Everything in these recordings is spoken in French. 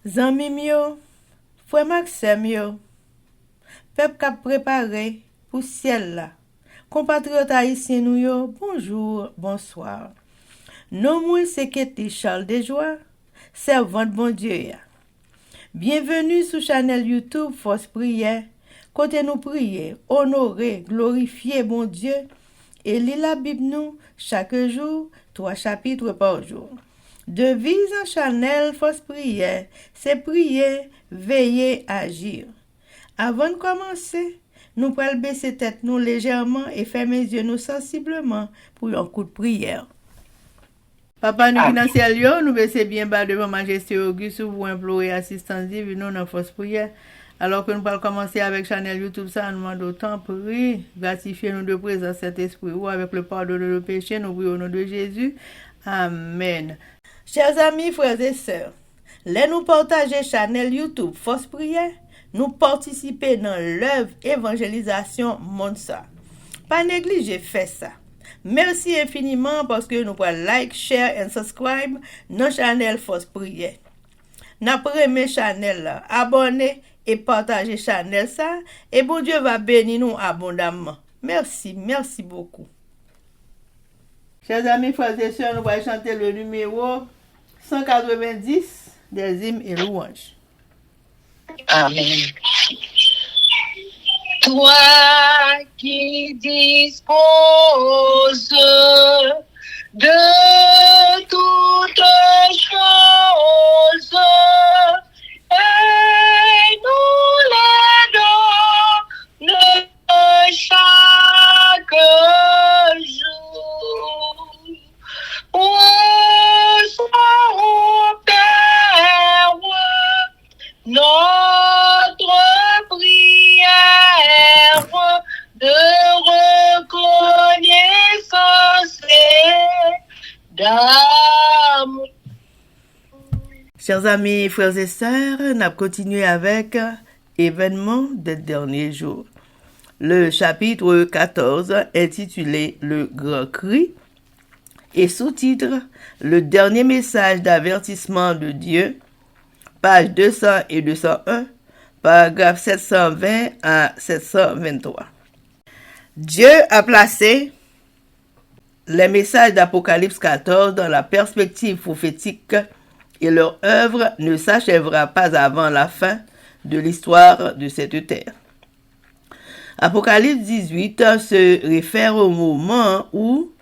Zanmim yo, frère Maxime yo, peuple k'ap préparé pour ciel là. Compatriotes haïtiens nous yo, bonjour, bonsoir. Non moi c'est Kéti Charles Desjoie, servante bon Dieu ya. Bienvenue sur channel YouTube Force Prière, côté nous prier, honorer, glorifier bon Dieu et lire la Bible nous chaque jour, 3 chapitres par jour. Devise en channel Force Prière, c'est prier, veiller, agir. Avant de commencer, nous pouvons baisser tête nous légèrement et fermer les yeux nous sensiblement pour un coup de prière. Papa nous qui dans ciel yo, nous baisser bien bas devant Majesté Auguste pour implorer assistance divine nous dans Force Prière. Alors que nous allons commencer avec channel YouTube, ça nous demande autant prier, gratifier nous de présence cet esprit ou avec le pardon de nos péchés, nous prions au nom de Jésus. Amen. Chers amis, frères et sœurs, les nous partager channel YouTube Force Prière, nous participer dans l'œuvre évangélisation monde ça. Pas négliger faire ça. Merci infiniment parce que nous pouvons like, share et subscribe dans channel Force Prière. N'a premier channel là, abonner et partager channel ça et bon Dieu va bénir nous abondamment. Merci beaucoup. Chers amis, frères et sœurs, nous allons chanter le numéro 190 des hymnes et louanges. Amen. Toi qui disposes de toutes choses et nous les donnes chaque jour. Ô Père, notre prière de reconnaissance et d'amour. Chers amis, frères et sœurs, nous allons continuer avec événements des derniers jours. Le chapitre 14 intitulé Le Grand Cri et sous-titre Le dernier message d'avertissement de Dieu, pages 200 et 201, paragraphes 720 à 723. Dieu a placé les messages d'Apocalypse 14 dans la perspective prophétique et leur œuvre ne s'achèvera pas avant la fin de l'histoire de cette terre. Apocalypse 18 se réfère au moment où,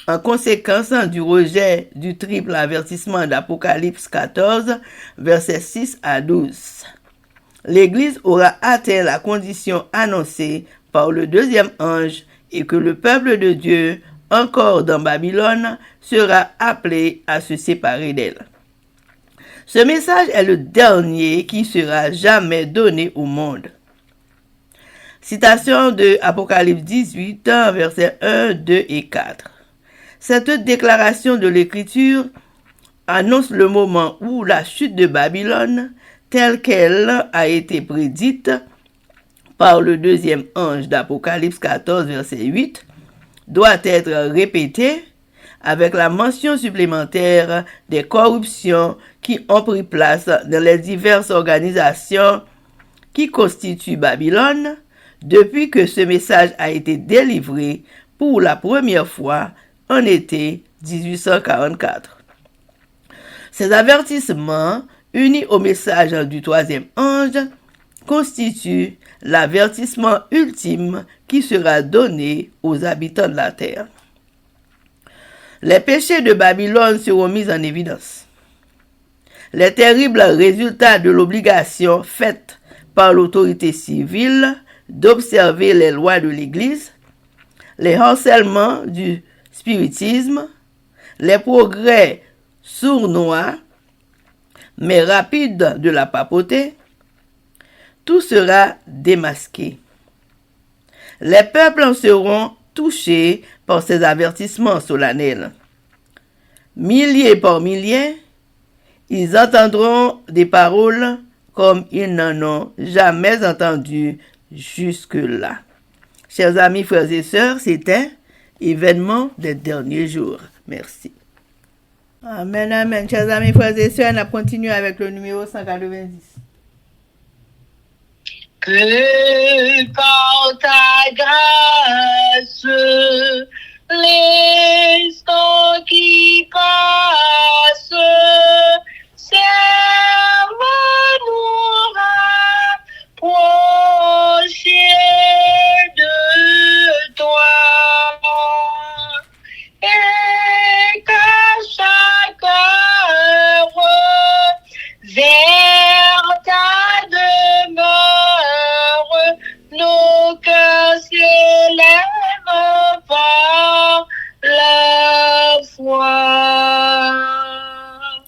en conséquence du rejet du triple avertissement d'Apocalypse 14, versets 6 à 12, l'Église aura atteint la condition annoncée par le deuxième ange et que le peuple de Dieu, encore dans Babylone, sera appelé à se séparer d'elle. Ce message est le dernier qui sera jamais donné au monde. Citation de Apocalypse 18, versets 1, 2 et 4. Cette déclaration de l'Écriture annonce le moment où la chute de Babylone, telle qu'elle a été prédite par le deuxième ange d'Apocalypse 14, verset 8, doit être répétée avec la mention supplémentaire des corruptions qui ont pris place dans les diverses organisations qui constituent Babylone depuis que ce message a été délivré pour la première fois en été 1844. Ces avertissements, unis au message du troisième ange, constituent l'avertissement ultime qui sera donné aux habitants de la terre. Les péchés de Babylone seront mis en évidence. Les terribles résultats de l'obligation faite par l'autorité civile d'observer les lois de l'Église, les harcèlements du spiritisme, les progrès sournois mais rapides de la papauté, tout sera démasqué. Les peuples en seront touchés par ces avertissements solennels. Milliers par milliers, ils entendront des paroles comme ils n'en ont jamais entendu jusque-là. Chers amis, frères et sœurs, c'était événement des derniers jours. Merci. Amen, amen. Chers amis, frères et sœurs, on a continué avec le numéro 190. Que par ta grâce, l'instant qui passe, serve-nous rapprocher de toi. Et qu'à chaque heure, vers ta demeure, nos cœurs s'élèvent par la foi.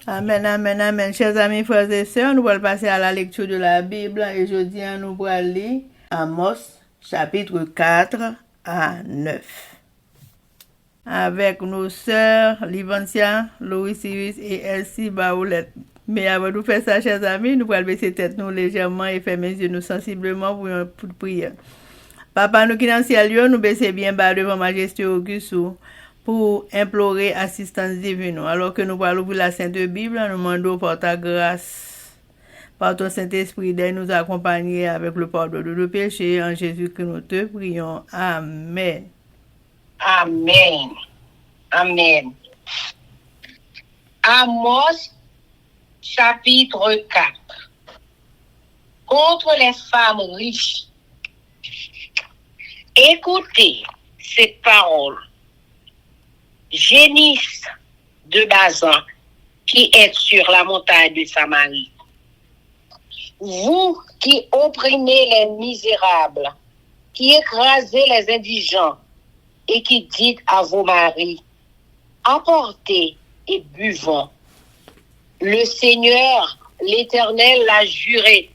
Amen, amen, amen. Chers amis, frères et sœurs, nous allons passer à la lecture de la Bible. Et aujourd'hui, nous allons lire Amos, chapitre 4 à 9. Avec nos sœurs Livancia, Louis Cyrus et Elsie Baoulette. Mais avant de faire ça, chers amis, nous allons baisser tête nous légèrement et fermer les yeux nous sensiblement pour une prière. Papa, nous qui dans le ciel, nous baissons bien bas devant Majesté Auguste pour implorer assistance divine. Alors que nous allons ouvrir la Sainte Bible, nous demandons par ta grâce, par ton Saint-Esprit, d'aide nous accompagner avec le pardon de nos péchés. En Jésus-Christ, nous te prions. Amen. Amen. Amen. Amos, chapitre 4. Contre les femmes riches. Écoutez cette parole. Génisse de Bazan, qui est sur la montagne de Samarie. Vous qui opprimez les misérables, qui écrasez les indigents, et qui dites à vos maris, apportez et buvons. Le Seigneur, l'Éternel, l'a juré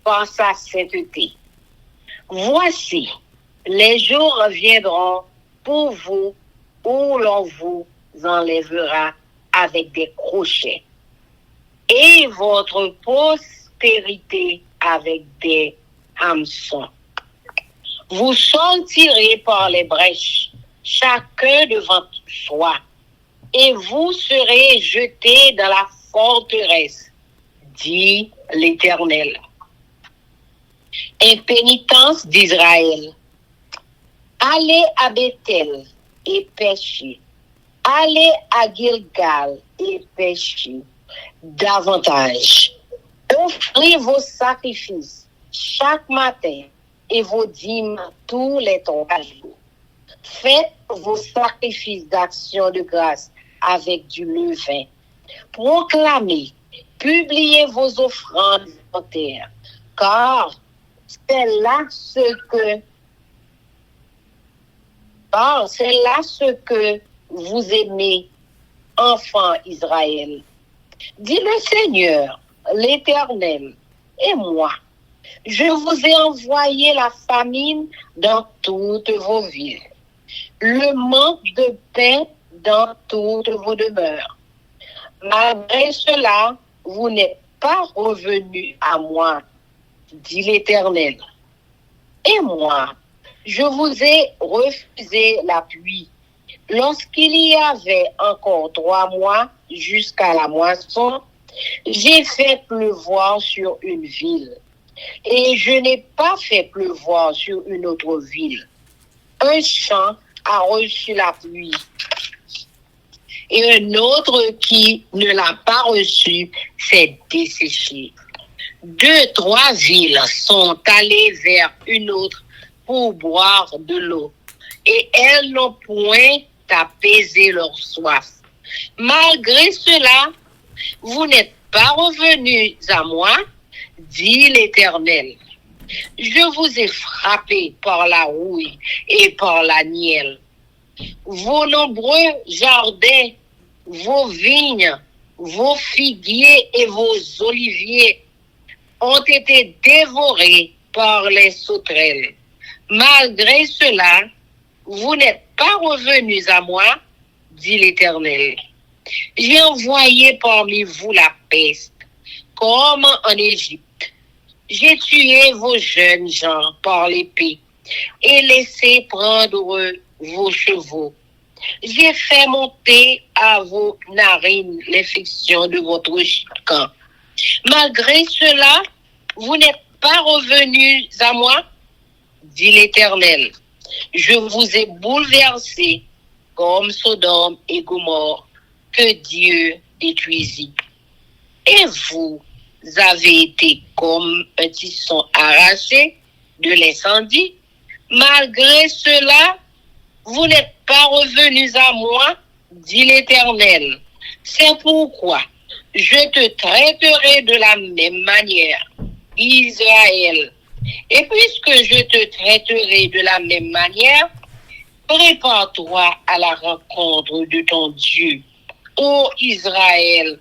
par sa sainteté. Voici, les jours viendront pour vous où l'on vous enlèvera avec des crochets, et votre postérité avec des hameçons. Vous sortirez par les brèches, chacun devant soi, et vous serez jetés dans la forteresse, dit l'Éternel. Impénitence d'Israël. Allez à Bethel et pêchez. Allez à Gilgal et pêchez davantage. Offrez vos sacrifices chaque matin et vos dîmes tous les 3 jours. Faites vos sacrifices d'action de grâce avec du levain. Proclamez, publiez vos offrandes volontaires, car c'est là ce que vous aimez, enfants Israël. Dit le Seigneur, l'Éternel, et moi, je vous ai envoyé la famine dans toutes vos villes, le manque de pain dans toutes vos demeures. Malgré cela, vous n'êtes pas revenus à moi, dit l'Éternel. Et moi, je vous ai refusé la pluie. Lorsqu'il y avait encore 3 mois jusqu'à la moisson, j'ai fait pleuvoir sur une ville. Et je n'ai pas fait pleuvoir sur une autre ville. Un champ a reçu la pluie, et un autre qui ne l'a pas reçu s'est desséché. 2, 3 villes sont allées vers une autre pour boire de l'eau, et elles n'ont point apaisé leur soif. Malgré cela, vous n'êtes pas revenus à moi, dit l'Éternel. Je vous ai frappé par la rouille et par la nielle. Vos nombreux jardins, vos vignes, vos figuiers et vos oliviers ont été dévorés par les sauterelles. Malgré cela, vous n'êtes pas revenus à moi, dit l'Éternel. J'ai envoyé parmi vous la peste, comme en Égypte. J'ai tué vos jeunes gens par l'épée et laissé prendre vos chevaux. J'ai fait monter à vos narines l'infection de votre camp. Malgré cela, vous n'êtes pas revenus à moi, dit l'Éternel. Je vous ai bouleversés comme Sodome et Gomorrhe que Dieu détruisit. Et vous avez été comme un tisson arraché de l'incendie. Malgré cela, vous n'êtes pas revenus à moi, dit l'Éternel. C'est pourquoi je te traiterai de la même manière, Israël. Et puisque je te traiterai de la même manière, prépare-toi à la rencontre de ton Dieu, ô Israël.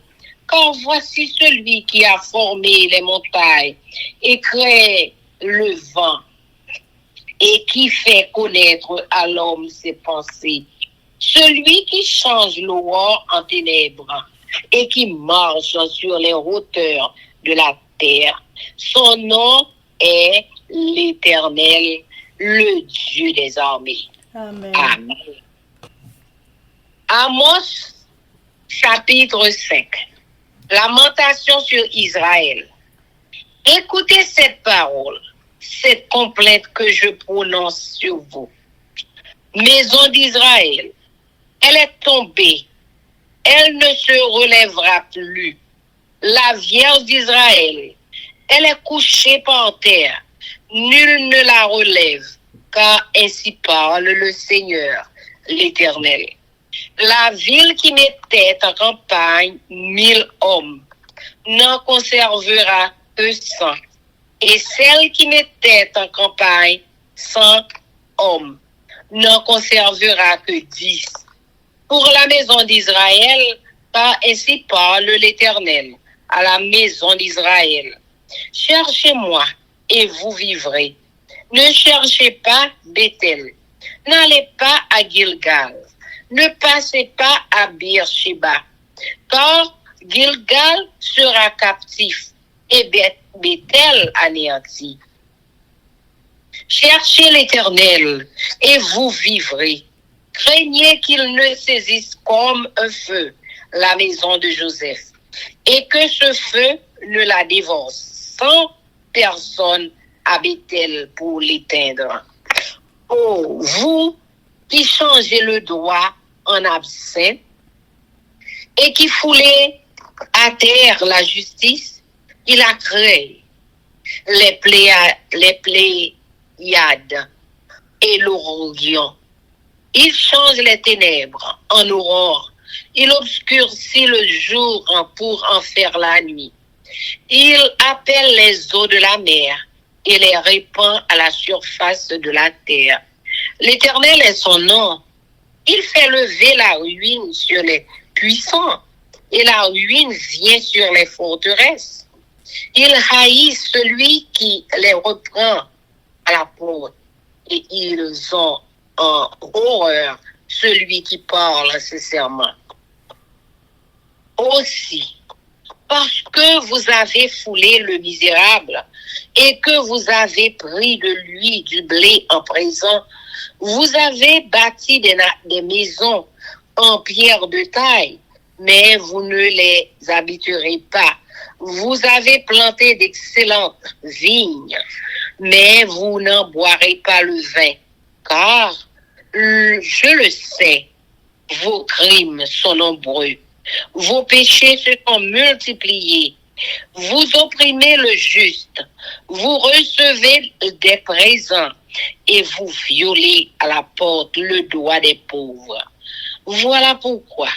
Car voici celui qui a formé les montagnes et créé le vent et qui fait connaître à l'homme ses pensées. Celui qui change l'aurore en ténèbres et qui marche sur les hauteurs de la terre. Son nom est l'Éternel, le Dieu des armées. Amen. Amen. Amos, chapitre 5. Lamentation sur Israël. Écoutez cette parole, cette complainte que je prononce sur vous. Maison d'Israël, elle est tombée, elle ne se relèvera plus. La Vierge d'Israël, elle est couchée par terre, nul ne la relève, car ainsi parle le Seigneur, l'Éternel. La ville qui mettait en campagne 1000 hommes n'en conservera que 100. Et celle qui mettait en campagne 100 hommes n'en conservera que 10. Pour la maison d'Israël, car ainsi parle l'Éternel à la maison d'Israël. Cherchez-moi et vous vivrez. Ne cherchez pas Bethel. N'allez pas à Gilgal. Ne passez pas à Beersheba, car Gilgal sera captif et Bethel anéanti. Cherchez l'Éternel et vous vivrez. Craignez qu'il ne saisisse comme un feu la maison de Joseph et que ce feu ne la dévore sans personne à Bethel pour l'éteindre. Oh, vous qui changez le droit en absinthe et qui foulez à terre la justice, il a créé les Pléiades et l'Orion. Il change les ténèbres en aurore. Il obscurcit le jour pour en faire la nuit. Il appelle les eaux de la mer et les répand à la surface de la terre. L'Éternel est son nom. Il fait lever la ruine sur les puissants et la ruine vient sur les forteresses. Il haït celui qui les reprend à la porte et ils ont en horreur celui qui parle sincèrement. Aussi, parce que vous avez foulé le misérable et que vous avez pris de lui du blé en présent, vous avez bâti des maisons en pierre de taille, mais vous ne les habiterez pas. Vous avez planté d'excellentes vignes, mais vous n'en boirez pas le vin, car, je le sais, vos crimes sont nombreux, vos péchés se sont multipliés. Vous opprimez le juste, vous recevez des présents et vous violez à la porte le droit des pauvres. Voilà pourquoi,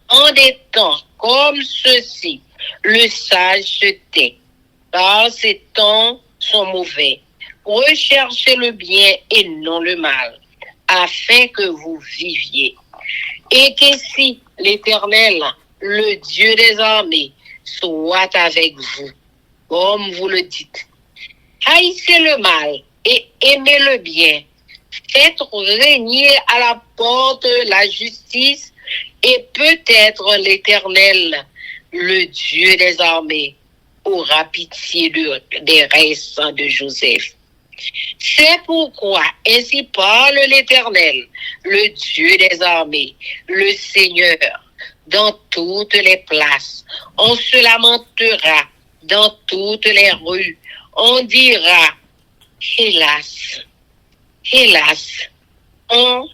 en des temps comme ceux-ci, le sage se tait, car ces temps sont mauvais. Recherchez le bien et non le mal, afin que vous viviez. Et que si l'Éternel, le Dieu des armées, soit avec vous, comme vous le dites. Haïssez le mal et aimez le bien. Faites régner à la porte la justice et peut-être l'Éternel, le Dieu des armées, aura pitié des restes de Joseph. C'est pourquoi, ainsi parle l'Éternel, le Dieu des armées, le Seigneur, dans toutes les places. On se lamentera dans toutes les rues. On dira, hélas, hélas. On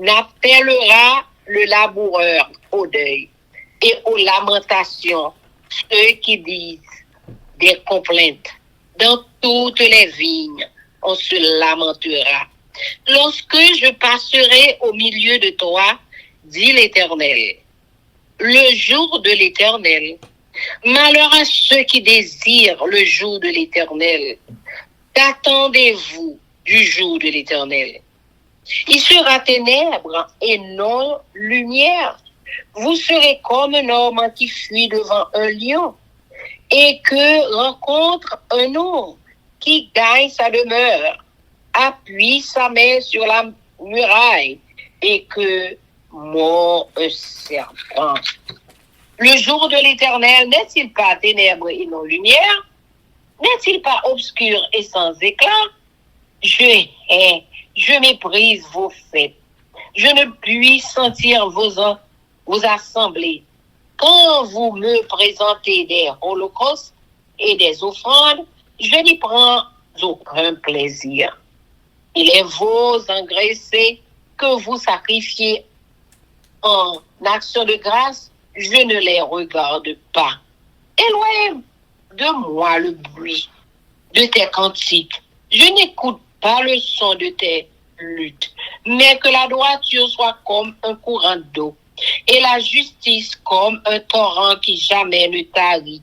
appellera le laboureur au deuil et aux lamentations ceux qui disent des complaintes. Dans toutes les vignes, on se lamentera. Lorsque je passerai au milieu de toi, dit l'Éternel, le jour de l'Éternel, malheur à ceux qui désirent le jour de l'Éternel. Qu'attendez-vous du jour de l'Éternel? Il sera ténèbres et non lumière. Vous serez comme un homme qui fuit devant un lion et que rencontre un ours qui gagne sa demeure, appuie sa main sur la muraille et que mord un serpent. Le jour de l'Éternel n'est-il pas ténèbres et non lumière? N'est-il pas obscur et sans éclat? Je hais, je méprise vos fêtes. Je ne puis sentir vos assemblées. Quand vous me présentez des holocaustes et des offrandes, je n'y prends aucun plaisir. Et les veaux engraissés que vous sacrifiez en action de grâce, je ne les regarde pas. Éloigne de moi le bruit de tes cantiques. Je n'écoute pas le son de tes luttes, mais que la droiture soit comme un courant d'eau et la justice comme un torrent qui jamais ne tarit.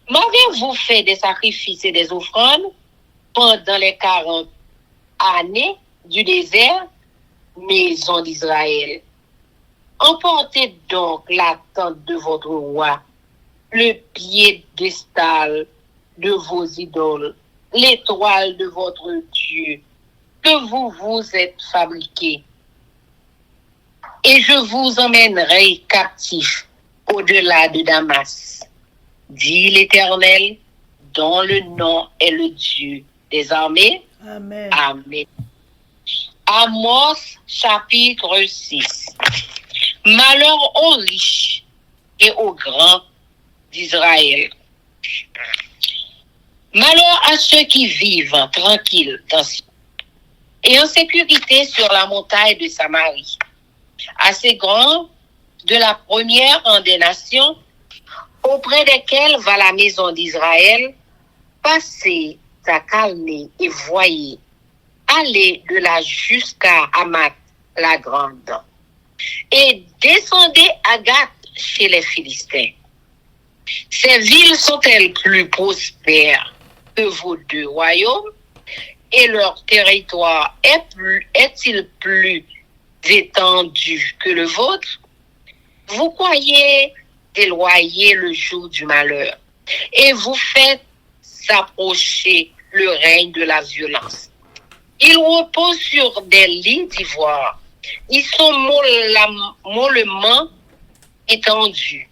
M'avez-vous fait des sacrifices et des offrandes pendant les 40 années du désert, maison d'Israël? Emportez donc la tente de votre roi, le piédestal de vos idoles, l'étoile de votre Dieu, que vous vous êtes fabriqué. Et je vous emmènerai captifs au-delà de Damas, dit l'Éternel, dont le nom est le Dieu des armées. Amen. Amen. Amos chapitre 6. Malheur aux riches et aux grands d'Israël. Malheur à ceux qui vivent tranquilles et en sécurité sur la montagne de Samarie. À ces grands de la première rang des nations, auprès desquels va la maison d'Israël, passez à calmer et voyez, allez de là jusqu'à Hamath la grande, et descendez à Gath chez les Philistins. Ces villes sont-elles plus prospères que vos deux royaumes, et leur territoire est-il plus étendu que le vôtre? Vous croyez déloyer le jour du malheur, et vous faites s'approcher le règne de la violence. Ils reposent sur des lits d'ivoire. Ils sont mollement étendus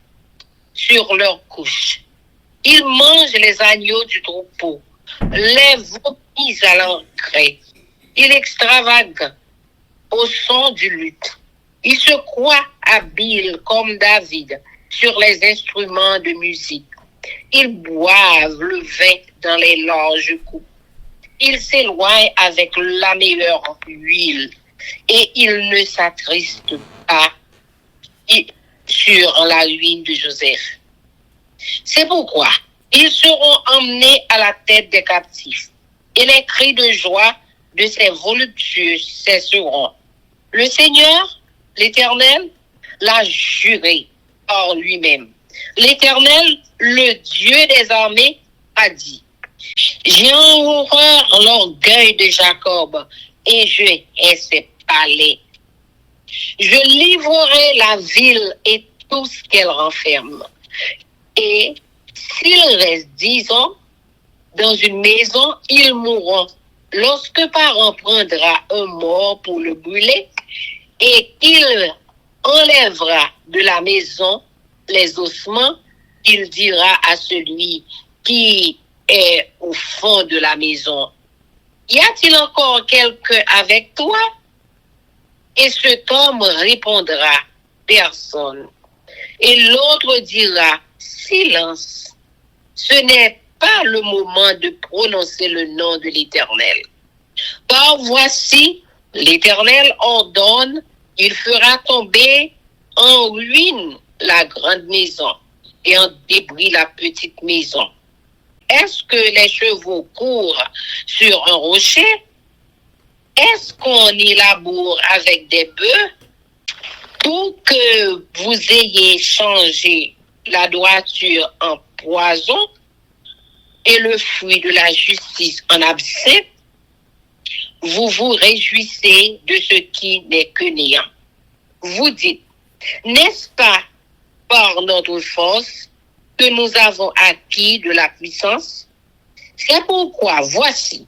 sur leurs couches. Ils mangent les agneaux du troupeau, les veaux mis à l'engrais. Ils extravagent au son du luth. Ils se croient habiles comme David sur les instruments de musique. Ils boivent le vin dans les larges coupes. Ils s'éloignent avec la meilleure huile et ils ne s'attristent pas sur la ruine de Joseph. C'est pourquoi ils seront emmenés à la tête des captifs et les cris de joie de ces voluptueux cesseront. Le Seigneur, l'Éternel, l'a juré par lui-même. L'Éternel, le Dieu des armées, a dit: j'ai en horreur l'orgueil de Jacob et je hais ses palais. Je livrerai la ville et tout ce qu'elle renferme. Et s'il reste 10 ans dans une maison, ils mourront. Lorsque parent prendra un mort pour le brûler et qu'il enlèvera de la maison les ossements, il dira à celui qui est au fond de la maison: Y a-t-il encore quelqu'un avec toi? Et cet homme répondra, personne. Et l'autre dira, silence. Ce n'est pas le moment de prononcer le nom de l'Éternel. Car voici, l'Éternel ordonne, il fera tomber en ruine la grande maison et en débris la petite maison. Est-ce que les chevaux courent sur un rocher? Est-ce qu'on y laboure avec des bœufs? Pour que vous ayez changé la droiture en poison et le fruit de la justice en absinthe, vous vous réjouissez de ce qui n'est que néant. Vous dites, n'est-ce pas par notre force que nous avons acquis de la puissance? C'est pourquoi, voici,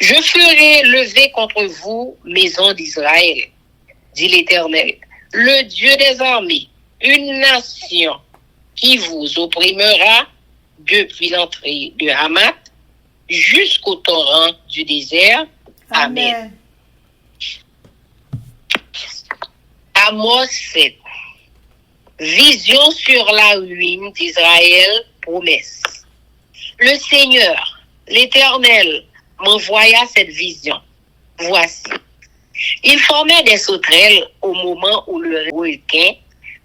je ferai lever contre vous, maison d'Israël, dit l'Éternel, le Dieu des armées, une nation qui vous opprimera depuis l'entrée de Hamath jusqu'au torrent du désert. Amen. Amos 7. Vision sur la ruine d'Israël, promesse. Le Seigneur, l'Éternel, m'envoya cette vision. Voici. Il formait des sauterelles au moment où le requin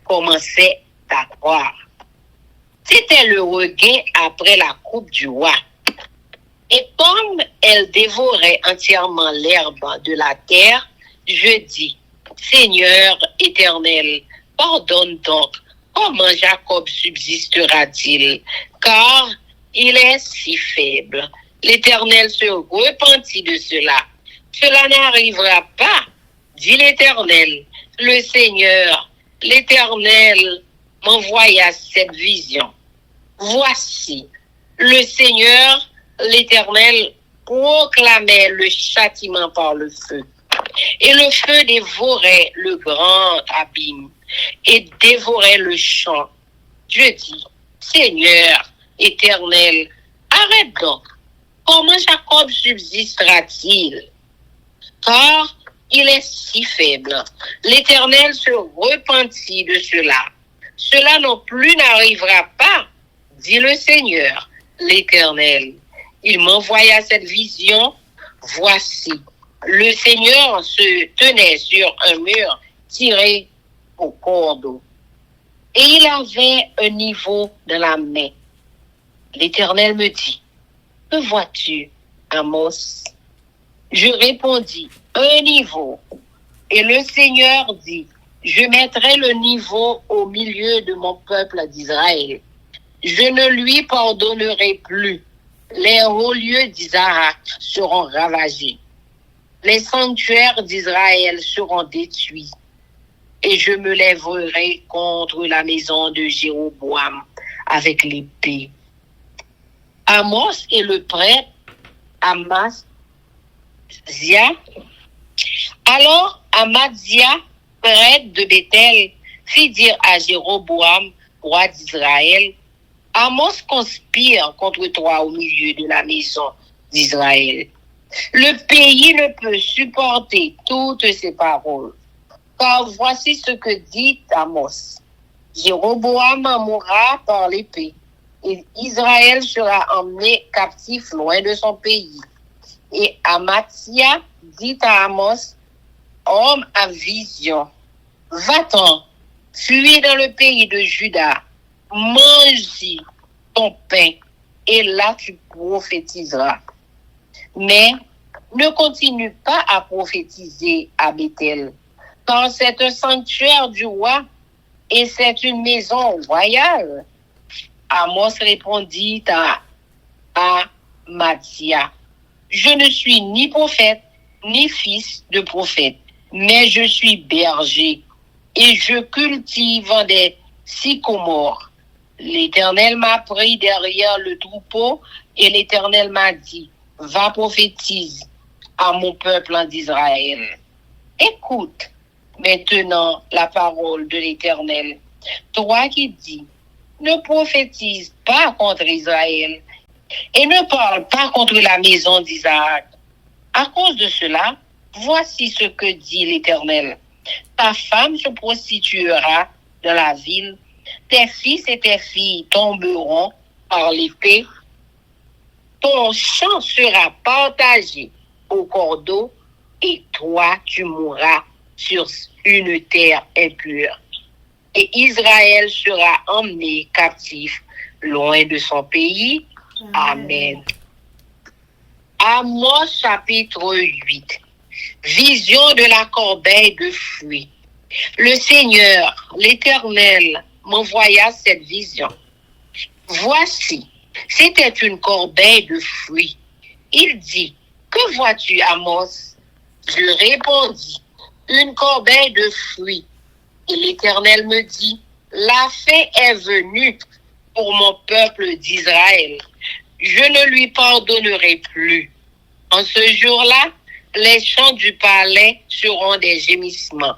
commençait à croire. C'était le requin après la coupe du roi. Et comme elle dévorait entièrement l'herbe de la terre, je dis, Seigneur éternel, pardonne donc, comment Jacob subsistera-t-il? Car il est si faible. L'Éternel se repentit de cela. Cela n'arrivera pas, dit l'Éternel. Le Seigneur, l'Éternel, m'envoya cette vision. Voici, le Seigneur, l'Éternel, proclamait le châtiment par le feu. Et le feu dévorait le grand abîme et dévorait le champ. Je dis, Seigneur, Éternel, arrête donc. Comment Jacob subsistera-t-il? Car il est si faible. L'Éternel se repentit de cela. Cela non plus n'arrivera pas, dit le Seigneur, l'Éternel. Il m'envoya cette vision. Voici, le Seigneur se tenait sur un mur tiré au cordeau. Et il avait un niveau dans la main. L'Éternel me dit, que vois-tu, Amos? Je répondis, un niveau. Et le Seigneur dit, je mettrai le niveau au milieu de mon peuple d'Israël. Je ne lui pardonnerai plus. Les hauts lieux d'Isaac seront ravagés. Les sanctuaires d'Israël seront détruits. Et je me lèverai contre la maison de Jéroboam avec l'épée. Amos et le prêtre Amazia. Alors Amazia, prêtre de Bethel, fit dire à Jéroboam, roi d'Israël, Amos conspire contre toi au milieu de la maison d'Israël. Le pays ne peut supporter toutes ces paroles. Car voici ce que dit Amos. Jéroboam mourra par l'épée. Et Israël sera emmené captif loin de son pays. Et Amazia dit à Amos, homme à vision, va-t'en, fuis dans le pays de Juda, mange-y ton pain, et là tu prophétiseras. Mais ne continue pas à prophétiser à Bethel, car c'est un sanctuaire du roi et c'est une maison royale. Amos répondit à Amazia, je ne suis ni prophète, ni fils de prophète, mais je suis berger et je cultive des sycomores. L'Éternel m'a pris derrière le troupeau et l'Éternel m'a dit, va prophétise à mon peuple d'Israël. Écoute maintenant la parole de l'Éternel, toi qui dis, ne prophétise pas contre Israël et ne parle pas contre la maison d'Isaac, À cause de cela, voici ce que dit l'Éternel. Ta femme se prostituera dans la ville, tes fils et tes filles tomberont par l'épée, ton champ sera partagé au cordeau, et toi tu mourras sur une terre impure. Et Israël sera emmené captif loin de son pays. Amen. Amos chapitre 8. Vision de la corbeille de fruits. Le Seigneur, l'Éternel, m'envoya cette vision. Voici, c'était une corbeille de fruits. Il dit, que vois-tu, Amos? Je répondis, une corbeille de fruits. Et l'Éternel me dit, la fin est venue pour mon peuple d'Israël. Je ne lui pardonnerai plus. En ce jour-là, les chants du palais seront des gémissements,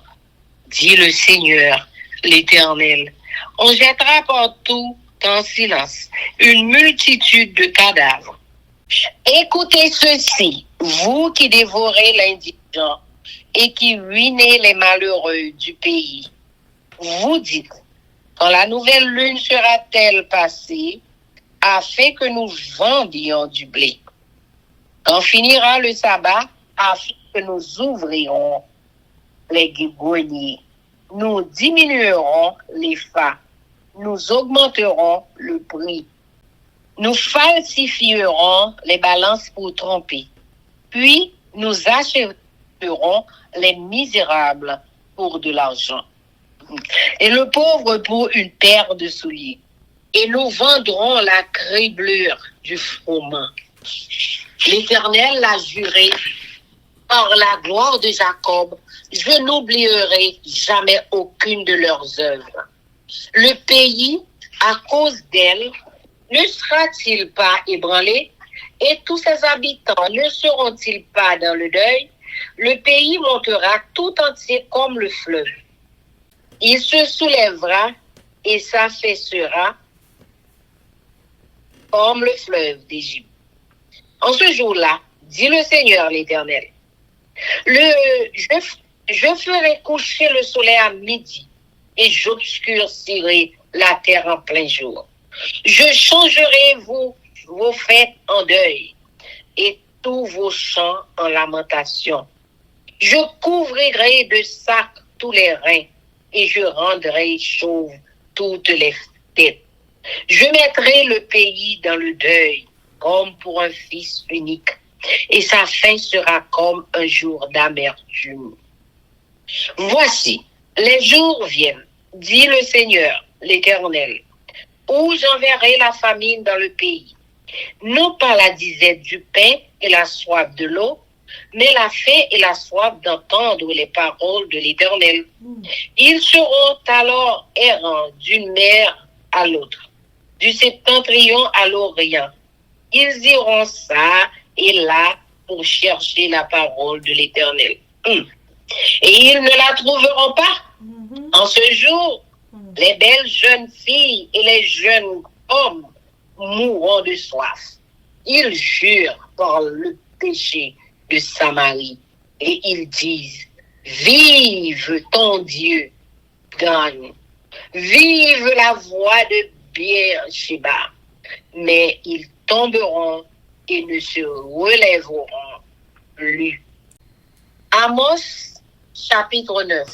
dit le Seigneur, l'Éternel. On jettera partout en silence une multitude de cadavres. Écoutez ceci, vous qui dévorez l'indigent et qui ruinez les malheureux du pays. Vous dites, quand la nouvelle lune sera-t-elle passée, afin que nous vendions du blé? Quand finira le sabbat, afin que nous ouvrirons les greniers? Nous diminuerons les fats, nous augmenterons le prix. Nous falsifierons les balances pour tromper. Puis nous achèterons les misérables pour de l'argent et le pauvre pour une paire de souliers. Et nous vendrons la criblure du froment. L'Éternel l'a juré par la gloire de Jacob, je n'oublierai jamais aucune de leurs œuvres. Le pays, à cause d'elle, ne sera-t-il pas ébranlé? Et tous ses habitants ne seront-ils pas dans le deuil? Le pays montera tout entier comme le fleuve. Il se soulèvera et s'affaissera comme le fleuve d'Égypte. En ce jour-là, dit le Seigneur l'Éternel, je ferai coucher le soleil à midi et j'obscurcirai la terre en plein jour. Je changerai vos fêtes en deuil et tous vos chants en lamentation. Je couvrirai de sacs tous les reins et je rendrai chauves toutes les têtes. Je mettrai le pays dans le deuil comme pour un fils unique et sa fin sera comme un jour d'amertume. Voici, les jours viennent, dit le Seigneur, l'Éternel, où j'enverrai la famine dans le pays, non pas la disette du pain et la soif de l'eau, mais la faim et la soif d'entendre les paroles de l'Éternel. Ils seront alors errants d'une mer à l'autre, du septentrion à l'orient. Ils iront ça et là pour chercher la parole de l'Éternel. Et ils ne la trouveront pas. En ce jour, les belles jeunes filles et les jeunes hommes mourront de soif. Ils jurent par le péché de Samarie et ils disent, vive ton Dieu, gagne. Vive la voix de Beersheba. Mais ils tomberont et ne se relèveront plus. Amos, chapitre 9.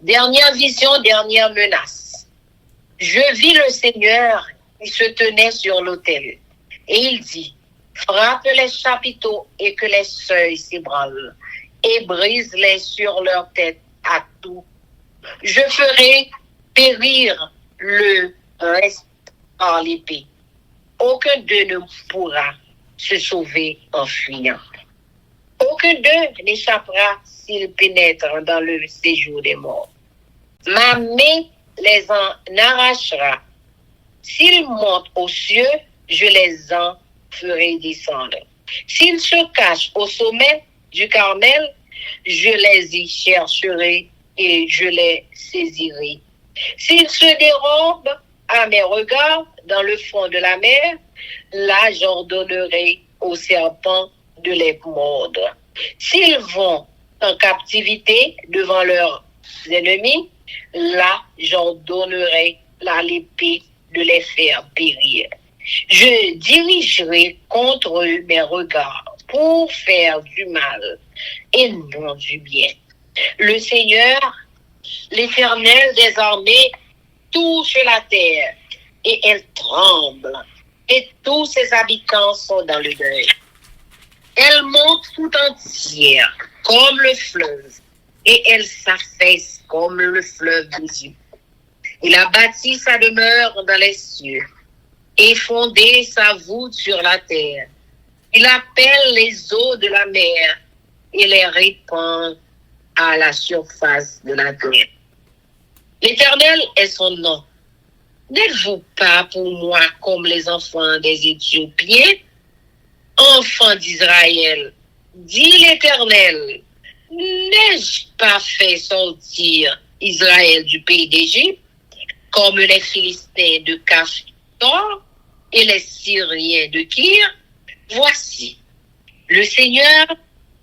Dernière vision, dernière menace. Je vis le Seigneur qui se tenait sur l'autel. Et il dit, frappe les chapiteaux et que les seuils s'ébranlent, et brise-les sur leur tête à tout. Je ferai périr le reste par l'épée. Aucun d'eux ne pourra se sauver en fuyant. Aucun d'eux n'échappera s'il pénètre dans le séjour des morts. Ma main les en arrachera. S'ils montent aux cieux, je les en ferai descendre. S'ils se cachent au sommet du Carmel, je les y chercherai et je les saisirai. S'ils se dérobent à mes regards dans le fond de la mer, là j'ordonnerai aux serpents de les mordre. S'ils vont en captivité devant leurs ennemis, là j'ordonnerai à l'épée de les faire périr. Je dirigerai contre eux mes regards pour faire du mal et non du bien. Le Seigneur, l'Éternel des armées, touche la terre et elle tremble, et tous ses habitants sont dans le deuil. Elle monte tout entière comme le fleuve, et elle s'affaisse comme le fleuve d'Égypte. Il a bâti sa demeure dans les cieux et fondé sa voûte sur la terre. Il appelle les eaux de la mer et les répand à la surface de la terre. L'Éternel est son nom. N'êtes-vous pas pour moi comme les enfants des Éthiopiens, enfants d'Israël? Dit l'Éternel, n'ai-je pas fait sortir Israël du pays d'Égypte, comme les Philistins de Cashtor et les Syriens de Kyr? Voici, le Seigneur,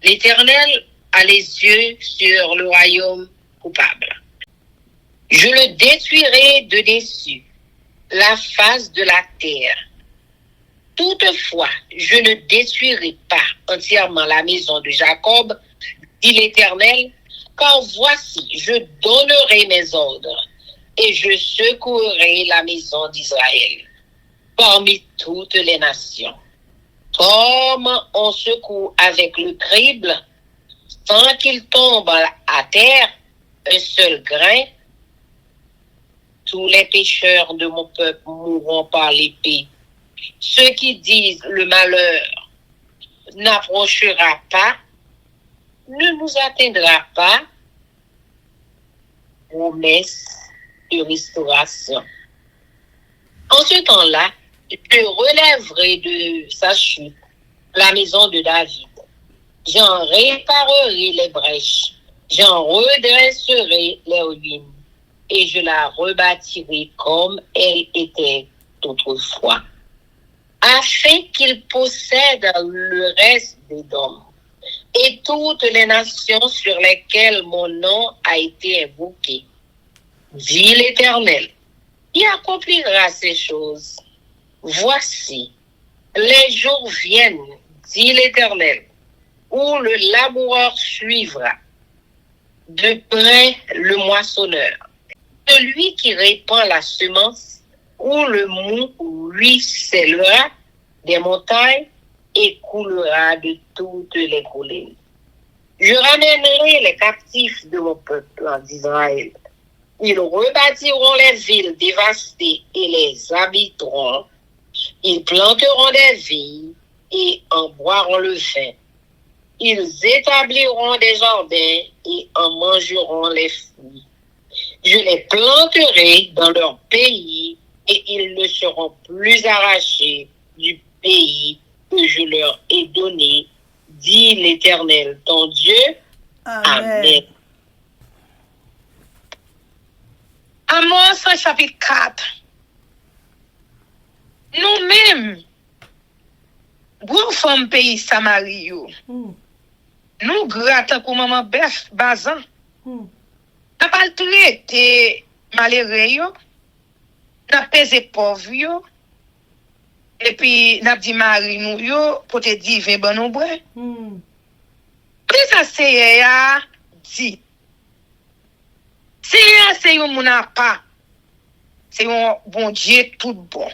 l'Éternel, a les yeux sur le royaume coupable. Je le détruirai de dessus, la face de la terre. Toutefois, je ne détruirai pas entièrement la maison de Jacob, dit l'Éternel, car voici, je donnerai mes ordres et je secouerai la maison d'Israël parmi toutes les nations. Comme on secoue avec le crible, sans qu'il tombe à terre un seul grain, tous les pécheurs de mon peuple mourront par l'épée. Ceux qui disent le malheur n'approchera pas, ne nous atteindra pas, promesse de restauration. En ce temps-là, je relèverai de sa chute la maison de David. J'en réparerai les brèches, j'en redresserai les ruines, et je la rebâtirai comme elle était autrefois, afin qu'il possède le reste des dômes et toutes les nations sur lesquelles mon nom a été invoqué, dit l'Éternel. Il accomplira ces choses. Voici, les jours viennent, dit l'Éternel, où le laboureur suivra de près le moissonneur. Celui qui répand la semence, où le mou ruissellera des montagnes et coulera de toutes les collines. Je ramènerai les captifs de mon peuple d'Israël. Ils rebâtiront les villes dévastées et les habiteront. Ils planteront des vignes et en boiront le vin. Ils établiront des jardins et en mangeront les fruits. Je les planterai dans leur pays et ils ne seront plus arrachés du pays que je leur ai donné, dit l'Éternel, ton Dieu. Amen. Amen. Amos chapitre 4. Nous-mêmes, gros femmes pays Samarie, nous grattons pour maman Beth Bazan. N'a pas traité malheureux, n'a pesé pauvre, et puis n'a dit Marie nous yo pour te dire vin bon nous boire. Puis ça c'est ya dit. C'est un moun a pas. C'est un bon Dieu tout bon.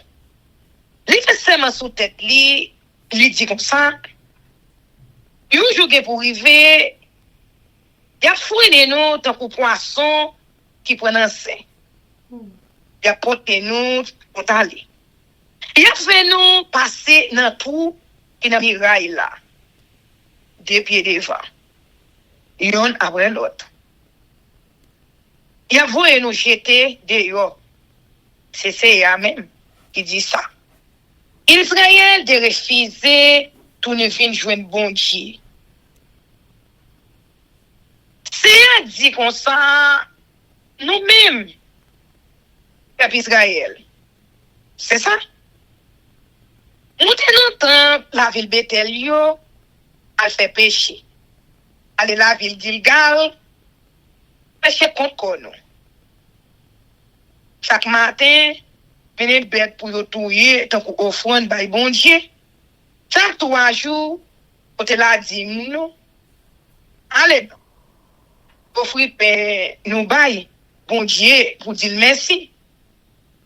Li fait seulement sous tête li dit comme ça. Yon jour pour arriver, y a fouiné nous tant que poisson qui prend un sein. Y a porté nous pour aller. Y a fait nous passer dans tout qui dans miraille là. Deux pieds devant. Yon après l'autre. Y a voulu nous jeter dehors. C'est ça même qui dit ça. Israël de refuser tout ne vient joindre bon Dieu. C'est dit comme ça, nous-mêmes, peuple Israël. C'est ça? Nous tenons la ville Bethel, al fait péché. Aller la ville Gilgal, péché contre kono. Chaque matin, venez bête pour yo touyer, tant qu'on offrande by bon Dieu. Chaque 3 jours, côté la dîme nous. Allez, offrir nous bail, bon Dieu, pour dire merci.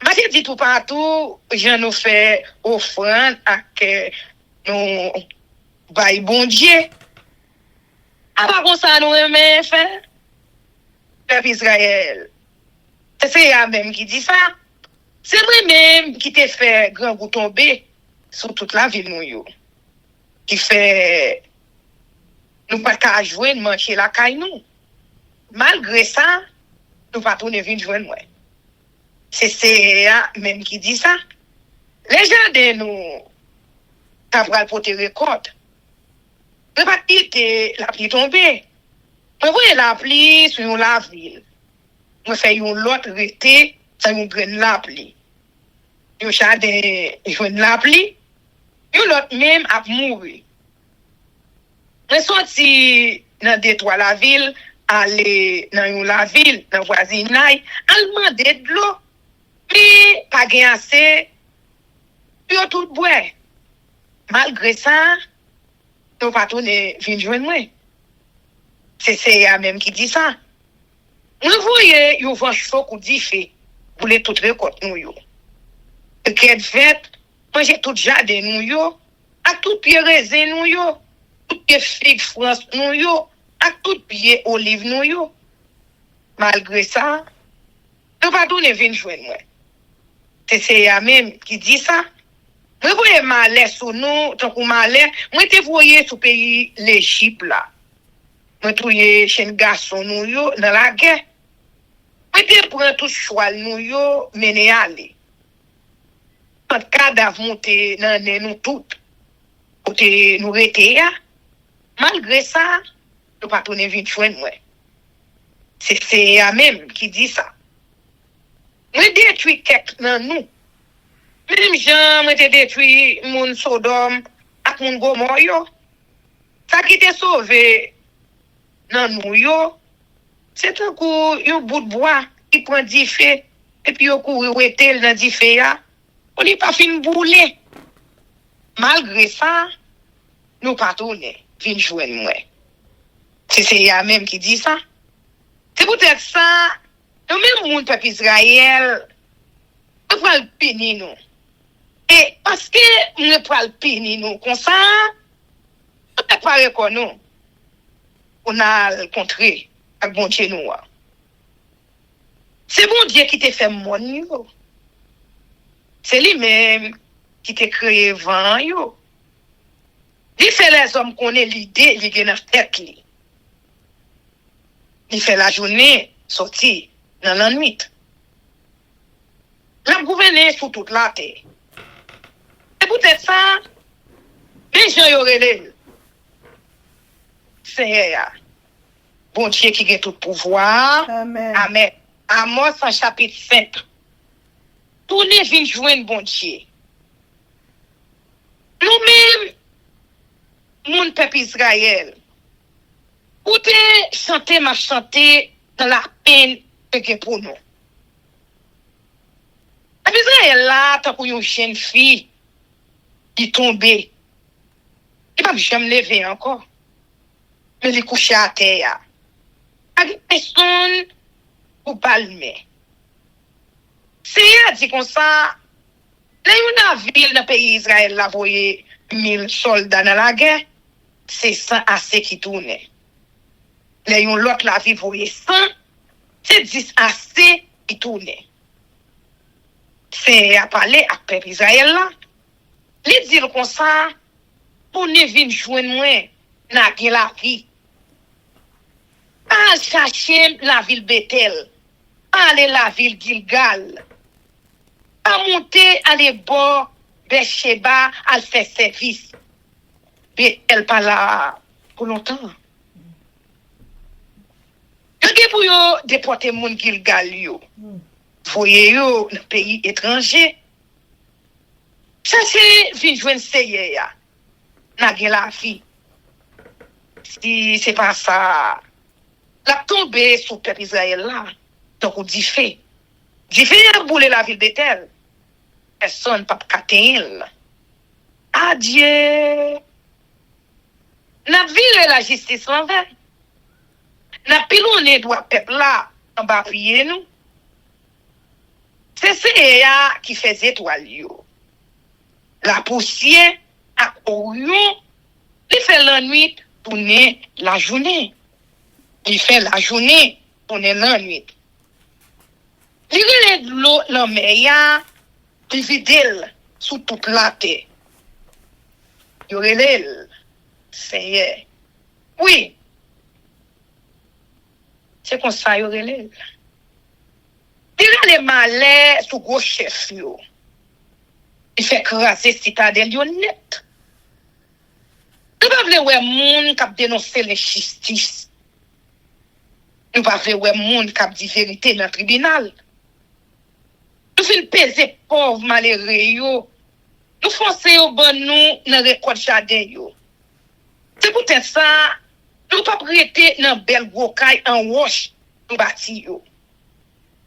Je dis tout partout, je nous fais offrande à que nous bail bon Dieu. Après comme ça, nous aimons faire. Peuple Israël. C'est eux même qui dit ça. C'est moi-même qui te fait grand goût tomber sur toute la ville nous. Qui fait nous pas qu'à jouer manger la caille nous. Malgré ça, nous pas tourner venir joindre moi. C'est eux même qui dit ça. Les gens de nous t'as pour te récolte. Ne pas quitter la pluie tomber. Je vois la pluie sur la ville. Je fais une autre rété, ça une graine la pluie. Je fais la pluie, l'autre même a mouru. Je sorti dans détroit la ville, aller dans la ville, dans voisinage, al demander de l'eau. Mais pas gain assez, yo tout boire. Malgré ça, nous pas tourner venir joindre moi. C'est eux même qui dit ça. Nous voyez, yo vent chaud ou dit fait, pour les tout récolte nous yo. Et qu'est fait, manger tout jardin nous yo, à tout pied raisin nous yo, tout pied figue France nous yo, à tout pied olive nous yo. Malgré ça, nous pas tourner venir joindre moi. C'est eux même qui dit ça. Moi voyez malais sur nous, tant qu'on malais, moi te voyez sous pays l'Égypte là. Moi touye chez garçon nous yo dans la guerre. Moi te prend tout choix nous yo mener aller. Quand cadavre monter dans nous toutes. Côté nous rete ya. Malgré ça, nous pas tourner vite joindre moi. C'est eux même qui dit ça. Moi détruit quelque dans nous. Même Jean m'a détruit mon Sodome ak mon Gomorrhe yo. Ça qui t'est sauvé dans nous yo, c'est un coup un bout de bois qui prend 10 feux et puis yo couru wetel dans 10 feux ya. On n'est pas fin bouler. Malgré ça, nous pas tourner, fin joindre moi. C'est eux même qui dit ça. C'est peut-être ça, nous même moun peuple Israël, nous pral punir nous. Et parce que nous pral punir nous comme ça, nous ne pas reconnaître. On a le contraire avec bon Dieu nous. C'est bon Dieu qui t'a fait mon. C'est lui-même qui t'a créé vent yo. Il fait les hommes qu'on ait l'idée, il gagne dans tête li. Il fait la journée sortir dans la nuit. La gouverner sur toute la terre. C'est peut-être ça, les gens y auraient c'est bon Dieu qui a tout pouvoir. Amen. Amen. Amos en chapitre 5. Tous les vignes joignent bon Dieu. Nous-mêmes, mon peuple Israël, ou te chanter ma chanter dans la peine que pour nous. Israël là, tant qu'on une jeune fille qui tombait, il va jamais lever encore. Mais il couché à terre. Avec personne pour palmer. C'est à dire comme ça, là, une ville dans le pays Israël, là, voyez 1000 soldats dans la guerre, c'est 100 assez qui tournent. Là, une l'autre la ville, voyez 100, c'est 10 assez qui tournent. C'est à parler avec le peuple Israël, là. Les dire comme ça, pour ne venir joindre moi, dans la vie. Pas chercher la ville Bethel, pas aller la ville Gilgal, pas monter à les bords Bethsheba à faire service. Bethel pas là pour longtemps. Quand pour yo déporter mon Gilgal yo, voyez yo dans pays étranger. Ça c'est vinn joindre seye ya. N'a la vie. Si c'est pas ça, la tombée sous le peuple Israël là, donc on dit fait. Dit fait a boulé la ville d'Étel. Personne pas qu'atteindre. Adieu. N'a viré la justice l'envers. N'a pilonné droit peuple là en bas prier nous. C'est ça qui faisait étoile yo. La poussière à Orion, il fait la nuit tourner la journée. Il fait la journée tourner la nuit. Il relève l'eau la mer, il vide sous toute la terre. Il relève, Seigneur. Oui. C'est comme ça, il relève. Il relève malais sous gros chef yo. Il fait craser citadelle yo net. Nous pas vle ouais moun k'ap dénoncer l'injustice. Nous pas vle ouais moun k'ap di vérité dans tribunal. Nous fin peser pauvre malheureux yo. Nous forcer yo bon nous dans récolte jardin yo. C'est peut-être ça nous pas prêter dans belle gros caille en roche nous bâti yo.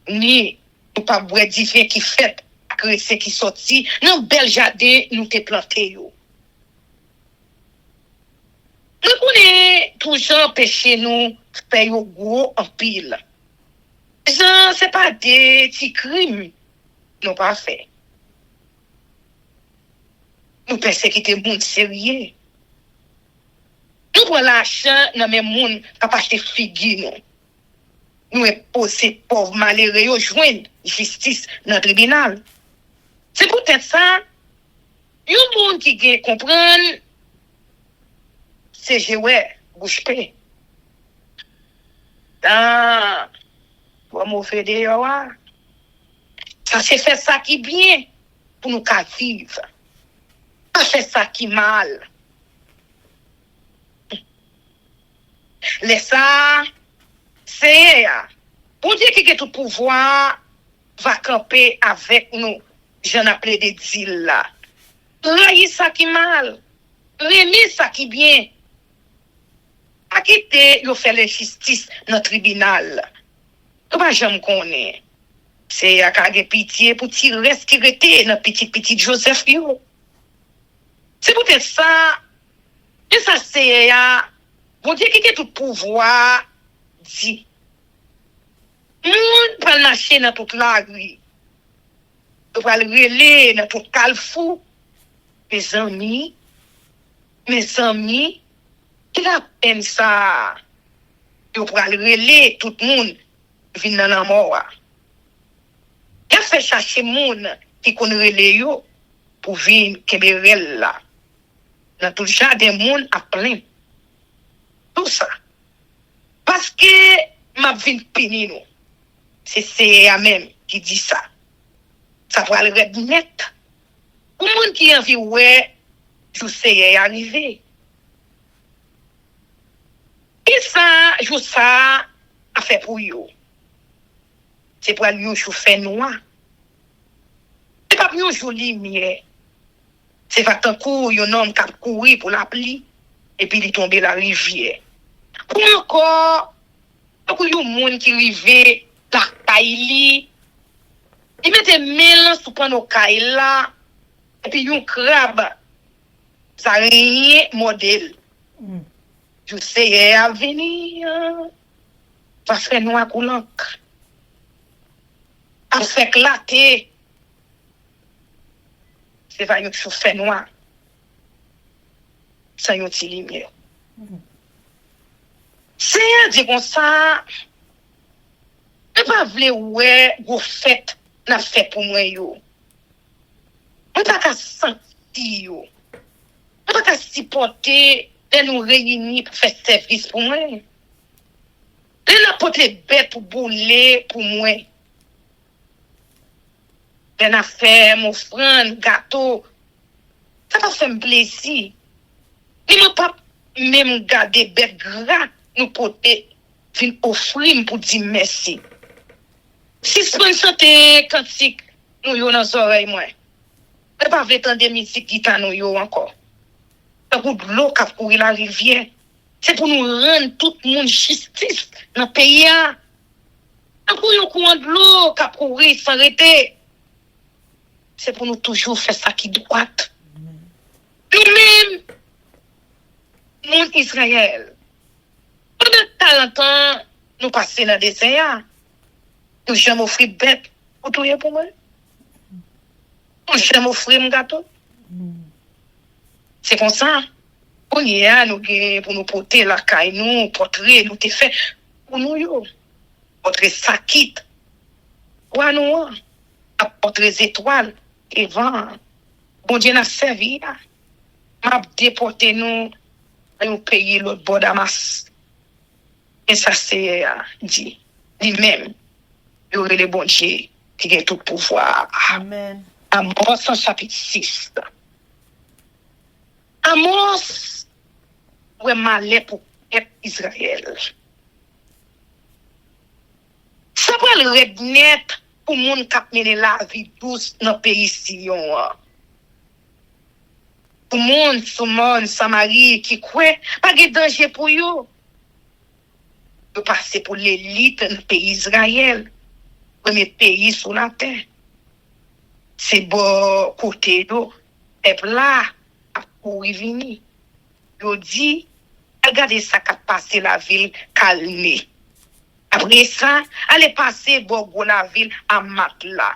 Ni nous pas boire divin qui fait agressé qui sorti dans bel jardin nous te planté yo. Nous connaissons toujours péché nous faire yo gros en pile. Ça c'est pas des petits crimes nous pas fait. Nous persécuter monde sérieux. Nous prenons l'argent dans mes monde qui pas acheter figure nous. Nous est posé pauvre malheureux yo joindre justice dans le tribunal. C'est peut-être ça. Yon monde qui comprendre c'est jouer bouche paix. Ah, pour mauvais de yo. Ça c'est fait ça qui bien pour nous qu'à vivre. Ça fait ça qui mal. Laisse ça c'est pour dire que tout pouvoir va camper avec nous. J'en appelé des deals là. Rayi ça qui mal. Remis ça qui bien. A quitter yo fait l'injustice dans le tribunal. Tout pas jamais connaît. C'est à kage pitié pour tirer ce qui était dans petit Joseph yo. C'est peut-être ça. Et ça c'est bon Dieu qui a tout pouvoir dit. Moun pas marcher dans toute la rue. On va le relayer dans tout calfou. Mes amis, qui la peine ça. On va le relayer tout le monde vient dans la mort. Il a fait chercher moun qui connaît relayer yo pour venir keberel là. Dans tout le jardin moun à plein. Tout ça. Parce que m'a vinn pini nous. C'est à même qui dit ça. Ça va le red net. Pour monde qui envie ouais, je sais arrivé. Et ça, je ça a fait pour yo. C'est pour lui chauffer noir. C'est pas pour joli lumière. C'est pas tant coup un homme qui a couru pour la pluie et puis il tombe la rivière. Pour encore beaucoup de monde qui rivé la caille. Il mettait mélange sous panneau caille là et puis un crabe ça rien modèle. Je sais à venir parce que noir coulant a fait éclater. C'est pas une chauffeur noir. Ça y est lumière. C'est dit comme ça. Je pas vle ouais go fête n'a fait pour moi yo. On pas qu'à sentir yo. On pas qu'à supporter de nous réunir pour faire service pour moi. De la porter bête pour bouler pour moi. De la faire mon offrande gâteau. Ça va faire plaisir. Il m'a pas même garder bête gras nous porter vinn offrir pour dire merci. Si je chante cantique nous yo dans oreille moi. Et pas veut entendre musique guitare nous yo encore. Tant que l'eau qui courir la rivière C'est pour nous rendre tout le monde justice dans le pays. Pour un courant de l'eau qui a couru sans arrêter. C'est pour nous toujours faire ça qui doit. Nous-mêmes, monde Israël, pendant temps, nous passons dans des désert. Nous jamais offrir bête pour tout pour moi. Nous jamais offrir un gâteau. C'est comme ça. On y a, nous pour nous porter la caille, nous, porter, nous te fait pour nous, yo. Porter sakit. Ouais, nous, porter les étoiles, et vent. Bon Dieu n'a servi, m'a déporté nous, nous payer l'autre bord d'Amas. Et ça, c'est dit, lui-même, il y aurait le bon Dieu qui a tout pouvoir. Amen. Amos, chapitre 6. Amos, ouais, malais pour Israël. Ça va le red net pour moun k'ap mene la vie douce dans le pays Sion. Pour moun, Soumon, Samarie, qui croit, pas de danger pour eux. De passer pour l'élite dans le pays Israël. Premier pays sur la terre. C'est bon côté d'eau. Et là, pour y venir. Je dis, regardez ça qui a passé la ville calmée. Après ça, allez passer Borgo la ville à Matla.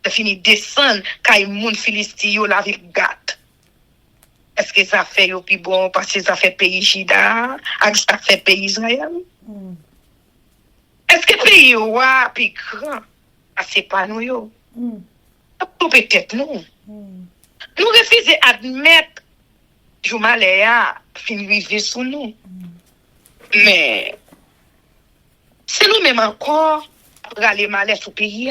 Ça finit descendre quand les moun Philistio la ville gâte. Est-ce que ça fait au plus bon parce que ça fait pays Juda, avec ça fait pays Israël? Est-ce que pays ouah plus grand? C'est pas nous yo. Peut-être nous. Nous refusons d'admettre Joumaléa fin vivre sous nous. Mais c'est nous-mêmes encore pour aller malais sous pays.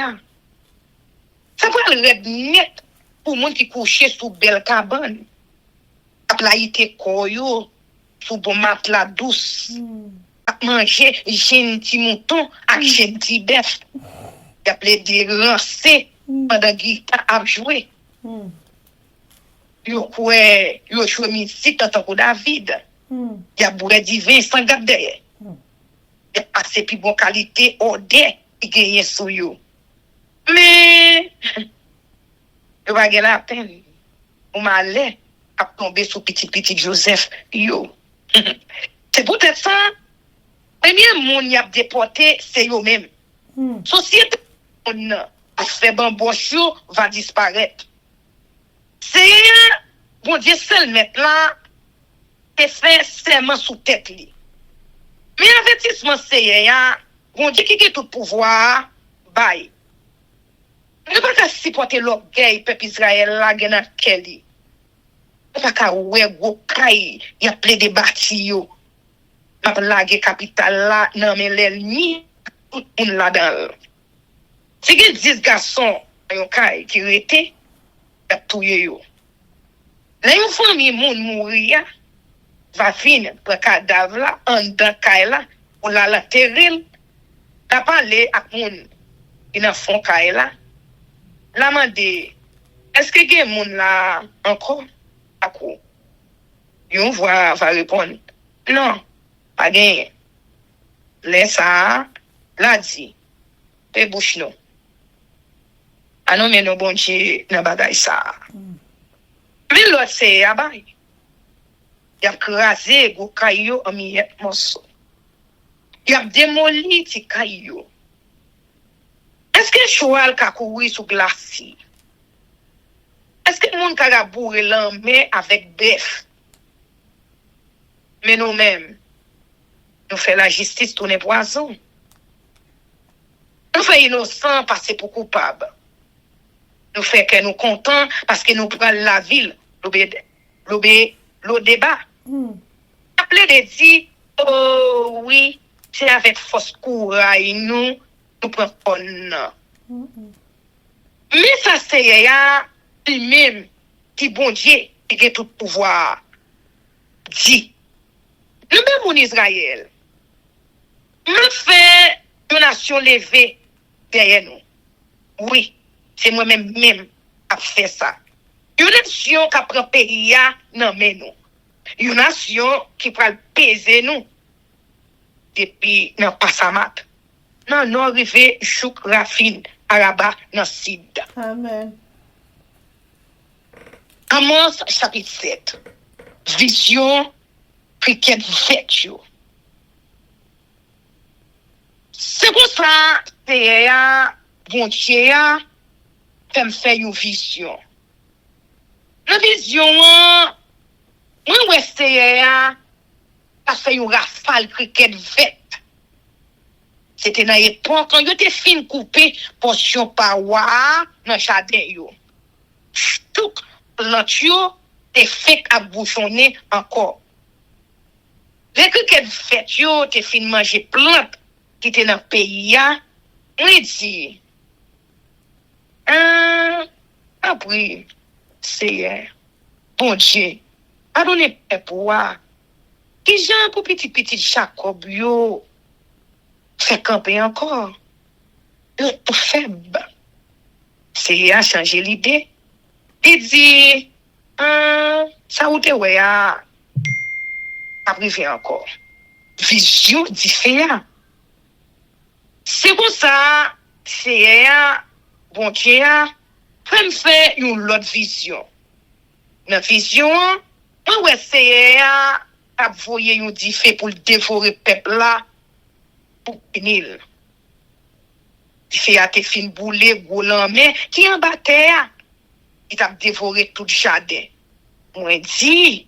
Ça va le red net pour monde qui couche sous belle cabane. Après il était koyo sous bon matelas douce. Manger gentil mouton avec gentil bœuf. Il appelé des rancés pendant guitare à jouer. Yo joué musique tant que David. Il a bourré du vin sans garder. Il a passé plus bonne qualité odeur qui gagne sur yo. Mais yo va gagner la peine. On m'allait à tomber sur petit Joseph yo. C'est peut-être ça. Premier monde y a déporté c'est yo même. Société a fait bambouchou va disparaître. C'est bon Dieu seul maintenant et fait serment sous tête li. Mais avertissement c'est bon Dieu qui a tout pouvoir bye. Ne pas qu'à supporter l'orgueil peuple Israël là gena Kelly. Ne pas qu'à ouais gros caille y a plein de bâti yo. M'a lagué capitale là non mais l'ennemi tout monde là-dedans. Si que 10 garçons yon caille qui était a touye yo. Là une famille moun mourir va finir pour cadavre là en dans caille là pour la l'enterrer. T'as parlé à moun qui dans fond caille là. La mande est-ce que gen moun là encore à quoi? Yon va répondre non, pas gen. Laisse ça la dit. Pe bouche non. Anon men nou bon Dieu nan bagay ça. Mais l'autre c'est abay. Y a crasé go kayo en miette morceau. Y a démoli ti kayo. Est-ce que cheval ka courir sous glacier? Est-ce que moun ka bourrer l'enmé avec bœuf? Mais nous-mêmes, nous faisons la justice tourner poison. Nous faisons innocent passer pour coupable. Nous faisons que nous contents parce que nous prenons la ville, le débat. Après de dire, oh oui, c'est avec force courage, nous prenons pas non. Mais ça c'est lui-même qui bon Dieu qui a tout pouvoir. Dit. Nous même en Israël. Nous fait une nation levée derrière nous. Oui, c'est moi-même qui a fait ça. Une nation qui prend pays non mais nous. Une nation qui va peser nous depuis dans Passamat. Non, non, arrivé Chouk Rafine, Araba, dans Sid. Amen. Amos chapitre 7. Vision, cricket fait. C'est pour ça que bon Dieu fait me faire une vision. La vision, moi, c'est a fait une rafale cricket fait. C'était dans l'époque quand yo te fin coupé portion parois dans jardin yo. Tout plant yo te fait à bouchonner encore. Les cricket fait yo te fin manger plante qui était dans pays ya. On dit après c'est bon Dieu a donné pouvoir qui gens pour petit Jacob yo fait camper encore. Yo faible. C'est à changer l'idée. Il dit ça ou te ouais a arrivé encore. Vision différente. C'est pour ça c'est bon Dieu fait me faire une autre vision. Dans vision moi ouais c'est à voyer une diffé pour dévorer peuple là pour finir. Diffé a te fin bouler goulan mais qui en bas terre il t'a dévoré tout jardin. Moi dit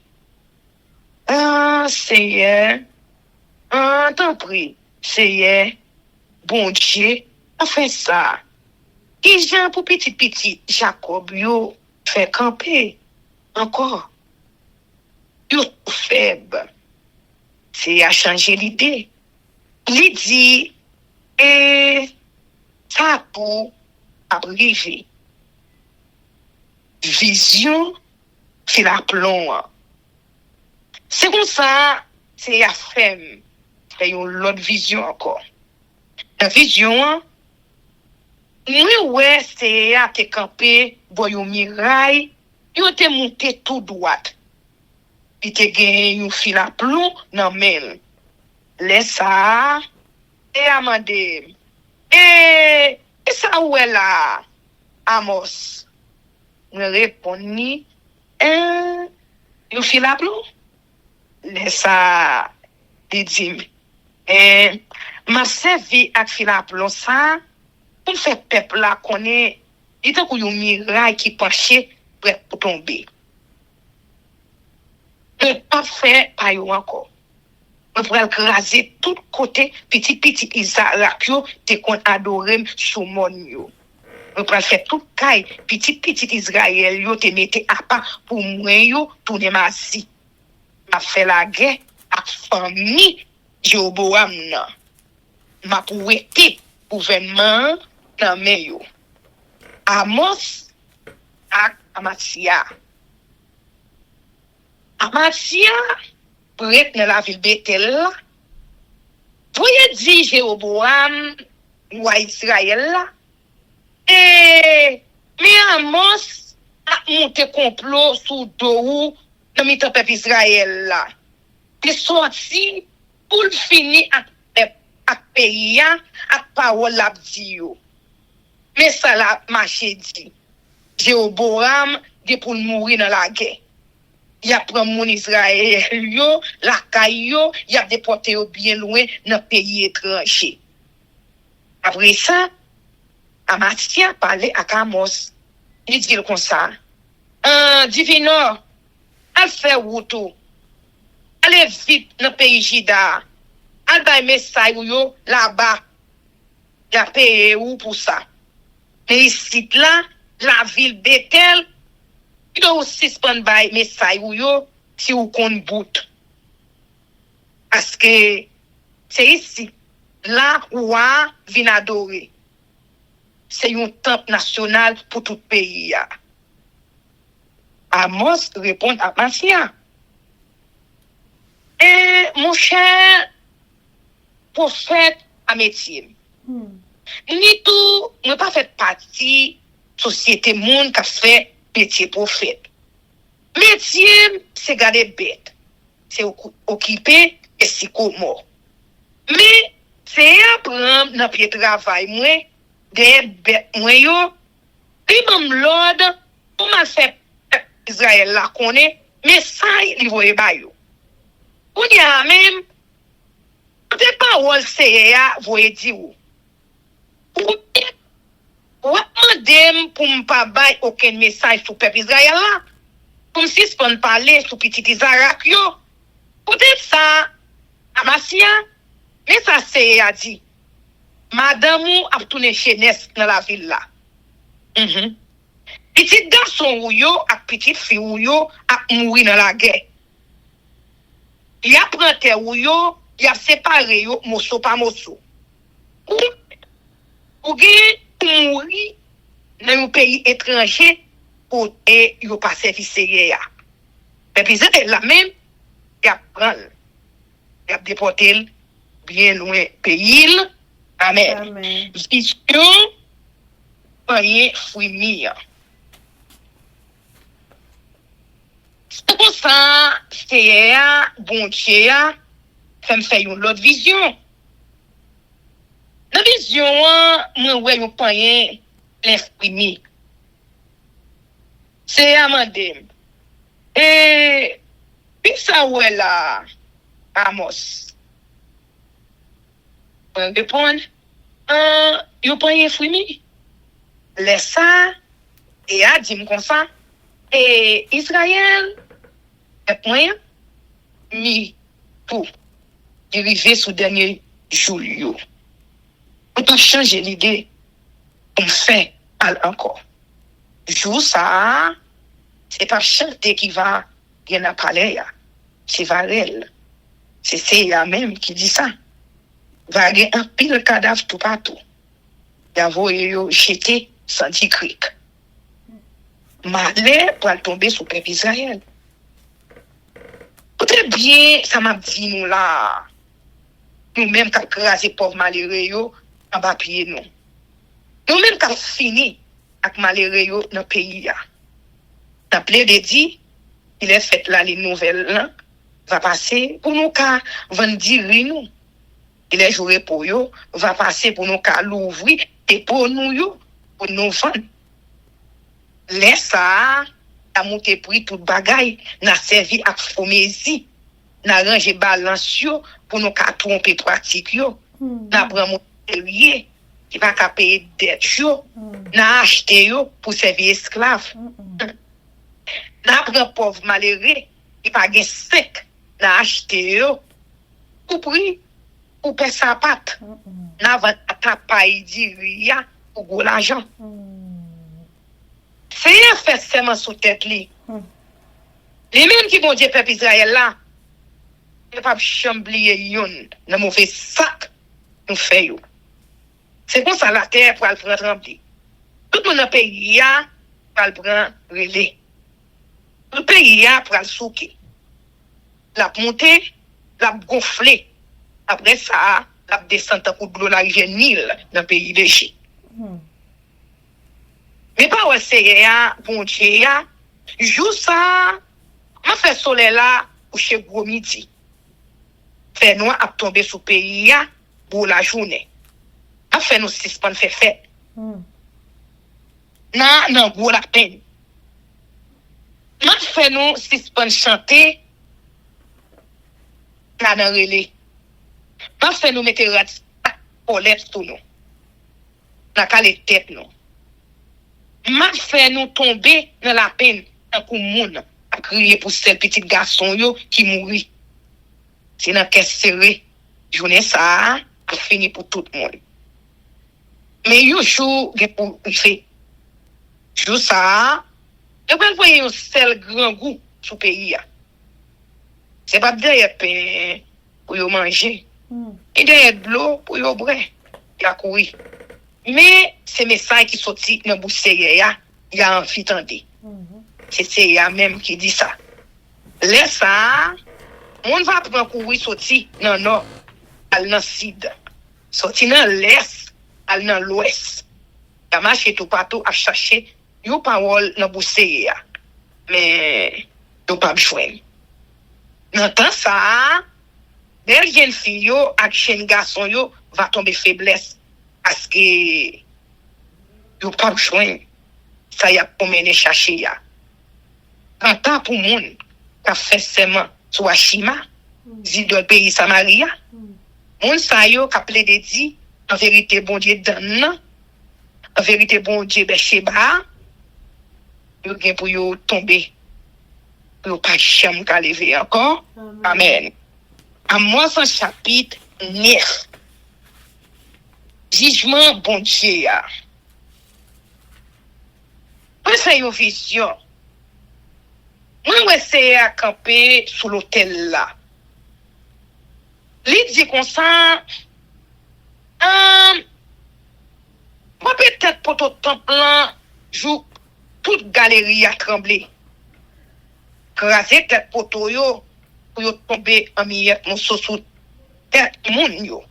c'est t'en prie c'est bon Dieu a fait ça. Qui gens pour petit Jacob yo fait camper encore. Yo faible. C'est à changer l'idée. Il dit ça pour arriver. Vision c'est la plomb. C'est comme ça c'est à faire. C'est une autre vision encore. La vision ouais c'est à te camper boy un mirail yo te monter tout droit puis te gagner un fil à plomb dans main laisse ça et amande et ça où est là Amos me répondit un fil à plomb laisse ça dit m'a servi avec fil à plomb ça pour faire peuple là connaît il tant qu'on un mirail qui penché prêt pour tomber. Ne pas faire pas yo encore. On pourrait écraser tout côté petit Isaac yo te qu'on adorer sous mon yo. On pourrait faire tout caille petit Israël yo te mettre à part pour moi yo tourner masi. M'a fait la guerre avec famille Jéroboam nan. M'a pour été gouvernement nan men yo. Amos ak Amasia. Amasia prête dans la ville Bethel là. Voyez dit Jéroboam roi Israël là. Et mais Amos a monté complot sous dos dans mitan peuple Israël là. Il sorti pour finir ak pays ak parole la di yo. Mais ça la marché dit. Jéroboam de pour mourir dans la guerre. Il a pris mon Israël yo, la caille yo, il a déporté au bien loin dans pays étranger. Après ça, Amasia parlait à Amos. Il dit comme ça. Divino, al fait route. Allez vite dans pays Jida. Al bay message yo là-bas. Il a payé ou pour ça. Mais ici là, la ville Bethel, il doit aussi suspendre by message ou yo si ou kon bout. Parce que c'est ici là où a vient adorer. C'est un temple national pour tout pays. Amos répond à Amasia. Et mon cher prophète Amétime, ni tout ne pas fait partie société monde qui a fait métier prophète. Métier c'est garder bête. c'est occupé et si mort. Mais c'est apprendre dans pied travail moi des bêtes moi yo puis même l'ordre pour m'a fait Israël la connaît mais ça il voyait ba yo. On y a même peut-être pas wol c'est voyait dire ou demande pour me pas bailler aucun message sur peuple Israël là comme si on parler sur petit Isaac yo peut-être ça Amasia mais ça c'est a dit madame ou a tourné chez Nes dans la ville là petit garçon ou yo ak petite fille ou yo a mouri dans la guerre il a prend terre ou yo il a séparé yo morceau par morceau ou gen mouri dans un pays étranger pour et yo pas service ya mais puis c'est la même il a prend il a déporté bien loin pays amen vision rien fruit c'est pour ça c'est bon Dieu ça me fait une autre vision la vision moi ouais yo payen l'esprit c'est amandem et puis ça ouais là Amos répondre yo payen fruit laisse ça et a dit comme ça et Israël est moyen ni pour diriger sous dernier jour yo on peut changer l'idée on fait encore jour ça c'est pas chanter qui va bien à parler c'est Varel c'est la même qui dit ça va y un pile cadavre tout partout d'avoir yo jeté sans dire cric malheur pour tomber sur peuple Israël peut-être bien ça m'a dit nous là nous même qu'a crasé pauvre malheureux yo en bas pied nous même qu'a fini avec malheureux yo dans pays là n'a plaidé dit il est fait là les nouvelles là va passer pour nous qu'a vendre nous il est joué pour yo va passer pour nous qu'a l'ouvrir et pour nous yo pour nous vendre laisse ça a monté prix toute bagaille n'a servi à fromésie n'a rangé balance yo pour nous qu'a tromper pratique yo n'a prend monterier qui va qu'a payer dette yo n'a acheté yo pour servir esclave n'a prend pauvre malheureux qui pas gain sec n'a acheté yo pour prix pour payer sa pâte n'a vend ta paille diria pour gros l'argent c'est un fait seulement sous tête li les mêmes qui vont dire peuple Israël là ne pas chamblier yon dans mauvais sac nous fait yo c'est comme ça la terre pour le prendre rempli tout le monde dans pays a pour le prendre relais le pays a pour le souker la monter la gonfler après ça la descendre pour de l'eau la rivière Nil dans le pays d'Égypte mais pas ouais c'est bon Dieu jour ça m'a fait soleil là ou chez gros midi fait noir a tomber sous pays pour la journée a fait nous suspend fait fête non gros la peine m'a fait nous suspend chanter là dans relais m'a fait nous mettre rat colette sur nous la calé tête nous m'a fait nous tomber dans la peine tant que monde a crier pour ce petit garçon yo qui mourit c'est dans caisse serré journée ça a fini pour tout le monde mais yo jour pour fait jour ça et vous voyez un seul grand goût sous pays c'est pas derrière pain pour yo manger et derrière de l'eau pour yo boire y a courir mais c'est message qui sorti dans bouche ya y a envie tendre c'est ya même qui dit ça laisse ça on va prendre courir sorti non non al dans sud sorti dans l'est al dans l'ouest a marché tout partout à chercher yo parole dans bouche ya mais yo pas joindre Dans temps ça, des jeunes filles ak jeunes garçons yo va tomber faiblesse parce que yo pas joindre ça y a pour mener chercher ya. En temps pour moun qui fait seulement sur Ashima, dit dans le pays Samaria, moun sa yo qui plaidé dit en vérité bon Dieu donne, en vérité bon Dieu Besheba, yo gen pour yo tomber. Yo pas jamais qu'à lever encore. Amen. Amos chapitre 9. Jugement bon Dieu. Moi c'est une vision. Moi essayer à camper sous l'hôtel là. Li dit comme ça moi peut-être pour tout temple là, joue toute galerie a tremblé. Crasé tête poto yo pour yo tomber en miette mon sous tête moun yo.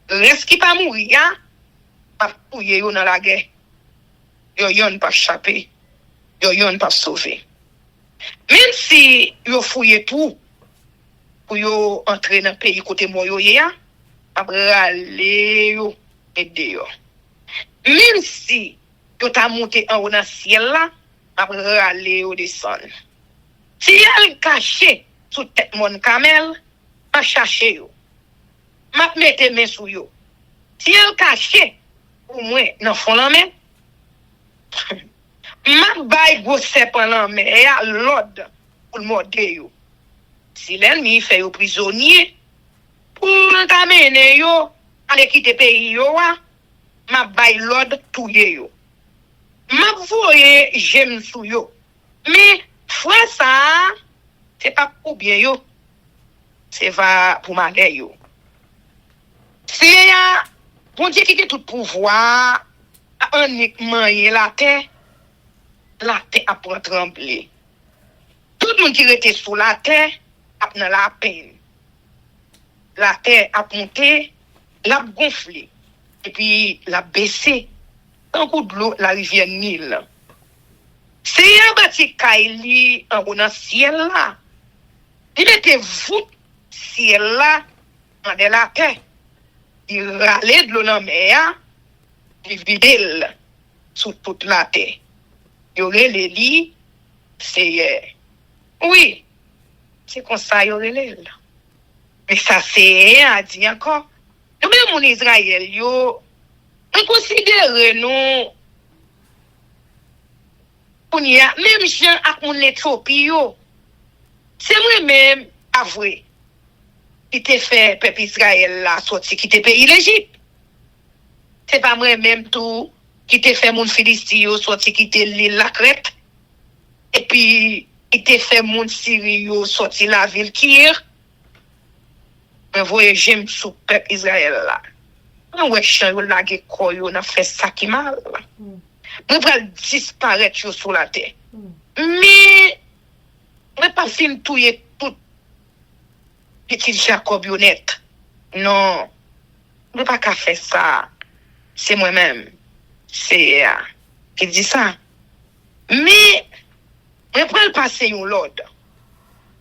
Reste qui pas mourir hein, pas pouiller yo dans la guerre. Yo yon pas échapper. Yo yon pas sauver. Même si yo fouillé tout pour yo entrer dans pays côté moi yo ya, après aller yo aider yo. Même si yo t'a monté en haut dans ciel là, après aller yo descendre. Si elle caché sous tête mon camel, m'a chercher yo. M'a mette main sous yo. Si elle caché au moins dans fond la main, m'a bay gros serpent la main et à l'ordre pour morder yo. Si l'ennemi fait yo prisonnier pour t'amener yo aller quitter pays yo, m'a bay l'ordre touyer yo. M'a voyer j'aime sous yo. Mais frère ça, c'est pas pour bien yo. C'est va pour malheur yo. C'est bon Dieu qui a tout pouvoir uniquement la terre a pour trembler. Tout le monde qui était sous la terre a dans la peine. La terre a monté, l'a gonflé et puis l'a baissé. Un coup de l'eau la rivière Nil. C'est un bâti Kaili en haut dans le ciel là. Il était voûte ciel là en de la terre. Il râlait de l'eau dans la mer, il vidait sous toute la terre. Il y aurait les lits, c'est oui, c'est comme ça, il y aurait les là. Mais ça, c'est à dire encore. Nous, même en Israël, on considère nous. On y a même gens à mon l'Éthiopie, c'est moi-même avoué qui t'a fait peuple Israël là sorti qui t'a pays l'Égypte. C'est pas moi-même tout qui t'a fait mon Philistin sorti qui t'a l'île la Crète. Et puis qui t'a fait mon Syrie sorti la ville Kir. Mais voyez j'aime sous peuple Israël là. On ouais chan yo la ge ko yo n'a fait ça qui mal. Nous va disparaître sur la terre. Mais pas fin touyer tout petit Jacob honnête. Non. Ne pas qu'à faire ça. C'est moi-même. C'est qui dit ça. Mais je prends le passer un l'ordre.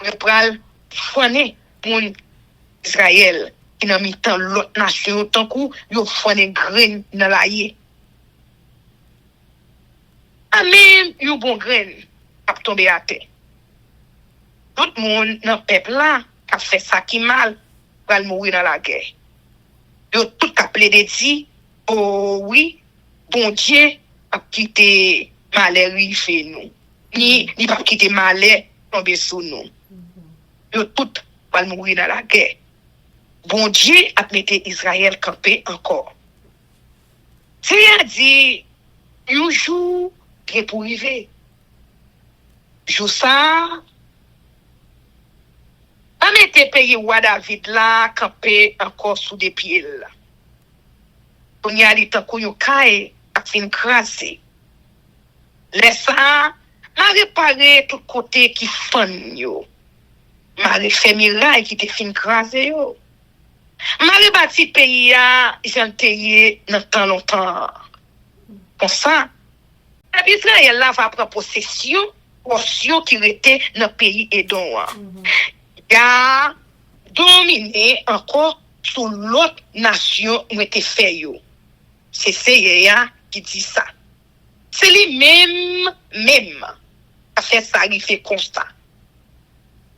Je prends le fourner pour Israël qui n'a mis tant l'autre nation tant coup yo fourner grain dans la yé. Amen, yon bon grain a tombé à terre. Tout le monde dans le peuple là a fait ça qui mal va mourir dans la guerre. Yo tout a plaidé dit oh oui, bon Dieu a quitté malheur fait nous. Ni pas quitter malheur tomber sous nous. Yo tout va mourir dans la guerre. Bon Dieu a mis Israël camper encore. C'est à dire un jour qui est pour arriver. Jour ça, on était payé roi David là, campé encore sous des pieds là. On y a dit tant qu'on y a fin crasé. Laisse ça, m'a réparé tout côté qui fan yo. M'a fait miraille qui te fin crasé yo. M'a rebâti pays à j'enteye dans tant longtemps. Comme ça, Israël là va prendre possession portion qui était dans le pays Édom. a dominé encore sur l'autre nation où était fait yo. C'est Seigneur qui dit ça. C'est lui-même a fait ça, il fait constat.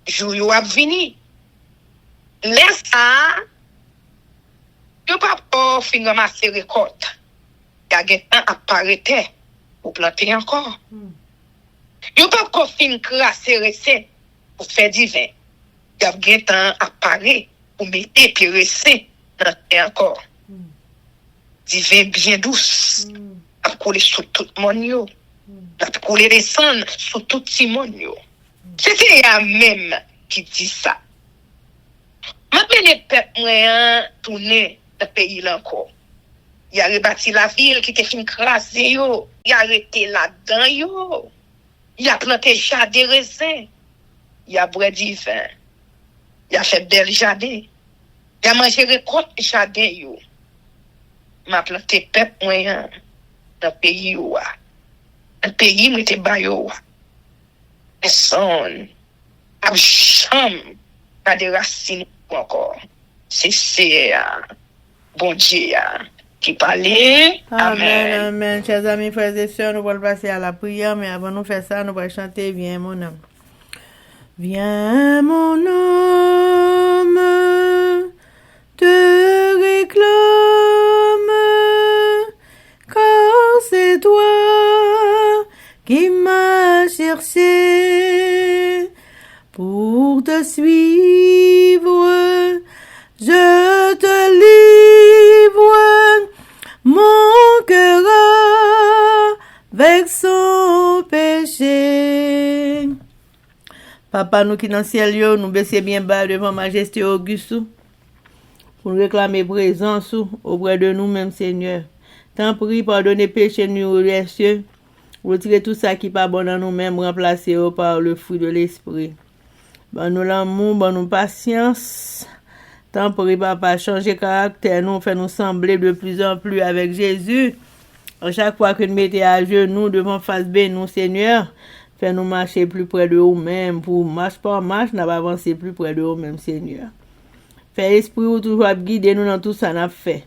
Jou yo a vini. Laisse ça, yo pas pour fin ramasser récolte. Y a gen apparaître pour planter encore. Yo pas pour fin crasser recette pour faire divin. Y a gen apparaître pour mettre puis recette planter encore. Divin bien douce. A couler sur tout le monde yo. A couler descendre sur tout le monde yo. C'était la même qui dit ça. Maintenant, les peuples moyens tourner dans le pays là encore. Il a rebâti la ville qui était fin crasée yo. Il a arrêté là-dedans yo. Il a planté jardin raisin. Il a boire divin. Il a fait bel jardin. Il a mangé récolte jardin yo. M'a planté peuple moyen dans le pays yo. Dans le pays où était bas yo. Personne a jamais pas de racines encore. C'est bon Dieu qui parlait. Amen, amen. Chers amis, frères et sœurs, nous allons passer à la prière, mais avant de faire ça, nous allons chanter Viens mon âme. Viens mon âme, te réclame, car c'est toi qui m'as cherché pour te suivre. Je te livre mon cœur avec son péché. Papa, nous qui dans le ciel, nous baissons bien bas devant Majesté Auguste pour nous réclamer présence auprès de nous-mêmes, Seigneur. T'en prie, pardonnez péché nous les cieux. Retirez tout ça qui n'est pas bon dans nous-mêmes, remplacez-le par le fruit de l'esprit. Bon nous l'amour, bon nous patience. Tant pis, papa, changer caractère, nous fait nous sembler de plus en plus avec Jésus. À chaque fois que nous mettons à genoux devant face B, nous, Seigneur, fait nous marcher plus près de vous-même. Pour marche par marche, nous avancer plus près de vous-même, Seigneur. Fait l'esprit ou toujours guider nous dans tout ça nous fait.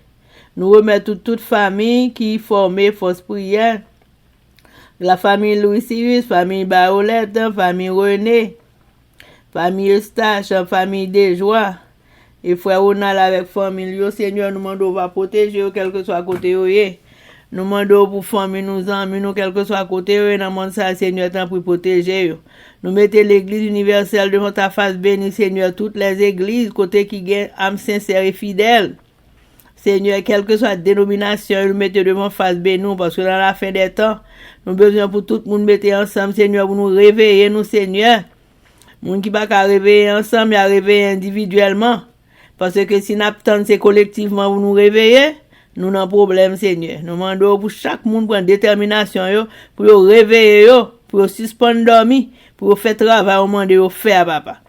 Nous remettons toute famille qui formée force prière. La famille Louis Sirius, famille Baolette, famille René, famille Eustache, famille Desjoie. Et frère Ronald avec famille, Seigneur, nous demandons va protéger, quel que soit côté où nous demandons pour famille, nous amis, nous, quel que soit côté où nous demandons ça, Seigneur, tant pour protéger. Nous mettons l'église universelle devant ta face bénie, Seigneur, toutes les églises, côté qui gagnent âme sincère et fidèle. Seigneur, quelle que soit la dénomination, nous mettons devant face bénie, parce que dans la fin des temps, nous avons besoin pour tout le monde mettre ensemble, Seigneur, pour nous réveiller, nous, Seigneur. Moun qui pas qu'à réveiller ensemble, mais à réveiller individuellement. Parce que si nous attendons collectivement pour nous réveiller, nous avons un problème, Seigneur. Nous demandons pour chaque monde prendre détermination pour réveiller, pour suspendre dormir, pour faire travail, au moment de faire, papa.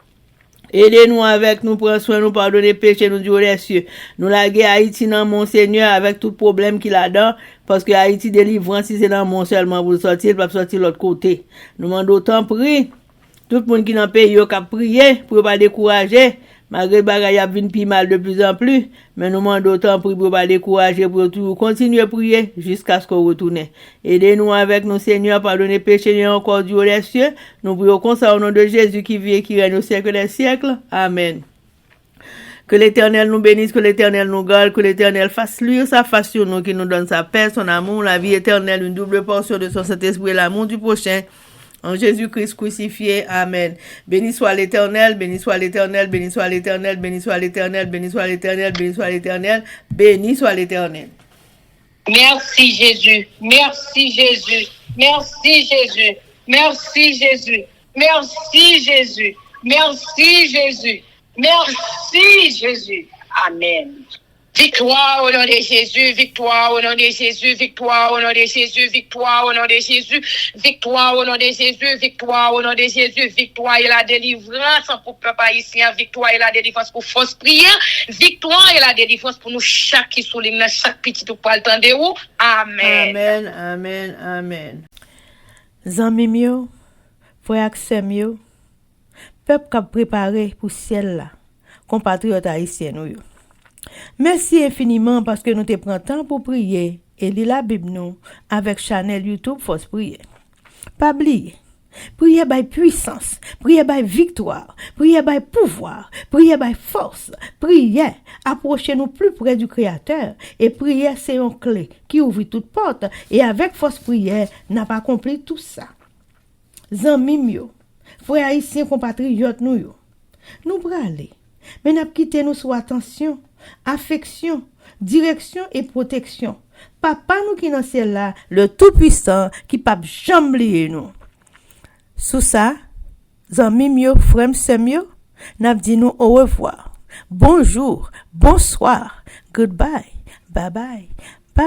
Aidez-nous avec nous, prendre soin, nous pardonner péché, nous Dieu les cieux. Nous laguer Haïti dans mon Seigneur avec tout problème qu'il a dedans, parce que Haïti délivrance, si c'est dans mon seulement pour sortir, pas sortir de l'autre côté. Nous demandons autant prier. Tout le monde qui dans le pays a prié pour ne pas décourager. Malgré que les choses viennent plus mal de plus en plus, mais nous demandons autant pour ne pas décourager, pour toujours continuer à prier jusqu'à ce qu'on retourne. Aidez-nous avec nos Seigneur, pardonnez péché et encore Dieu les cieux. Nous prions comme ça au nom de Jésus qui vit et qui règne au siècle des siècles. Amen. Que l'Éternel nous bénisse, que l'Éternel nous garde, que l'Éternel fasse luire sa face sur nous, qui nous donne sa paix, son amour, la vie éternelle, une double portion de son Saint-Esprit et l'amour du prochain. En Jésus-Christ crucifié, Amen. Béni soit l'Éternel, béni soit l'Éternel, béni soit l'Éternel, béni soit l'Éternel, béni soit l'Éternel, béni soit l'Éternel, béni soit l'Éternel. Merci Jésus, merci Jésus, merci Jésus, merci Jésus, merci Jésus, merci Jésus, merci Jésus. Amen. Victoire au nom de Jésus, victoire au nom de Jésus, victoire au nom de Jésus, victoire au nom de Jésus, victoire au nom de Jésus, victoire au nom de Jésus, victoire et la délivrance pour peuple haïtien, victoire et la délivrance pour fausse prière, victoire et la délivrance pour nous chaque qui souligne, chaque petit tout pas le temps de où. Amen. Amen, amen, amen. Zami mio, frère Axem yo, peuple qui a préparé pour ciel là, compatriotes haïtiens nous yo. Merci infiniment parce que nous te prenons temps pour prier et lire la Bible nous avec channel YouTube Force Prière. Pas oublier. Prière by puissance, prière by victoire, prière by pouvoir, prière by force, prière, approchez-nous plus près du Créateur et prière c'est une clé qui ouvre toute porte et avec force prière n'a pas accompli tout ça. Zanmim yo, frères haïtiens compatriotes nous yo, nous braler, mais n'a quitté nous sous attention, affection, direction et protection. Papa nous qui dans ciel là, le tout-puissant qui pas jamais oublier nous. Sous ça, zanmi mio, frère semio, n'a dit nous au revoir. Bonjour, bonsoir, goodbye, bye bye, bye.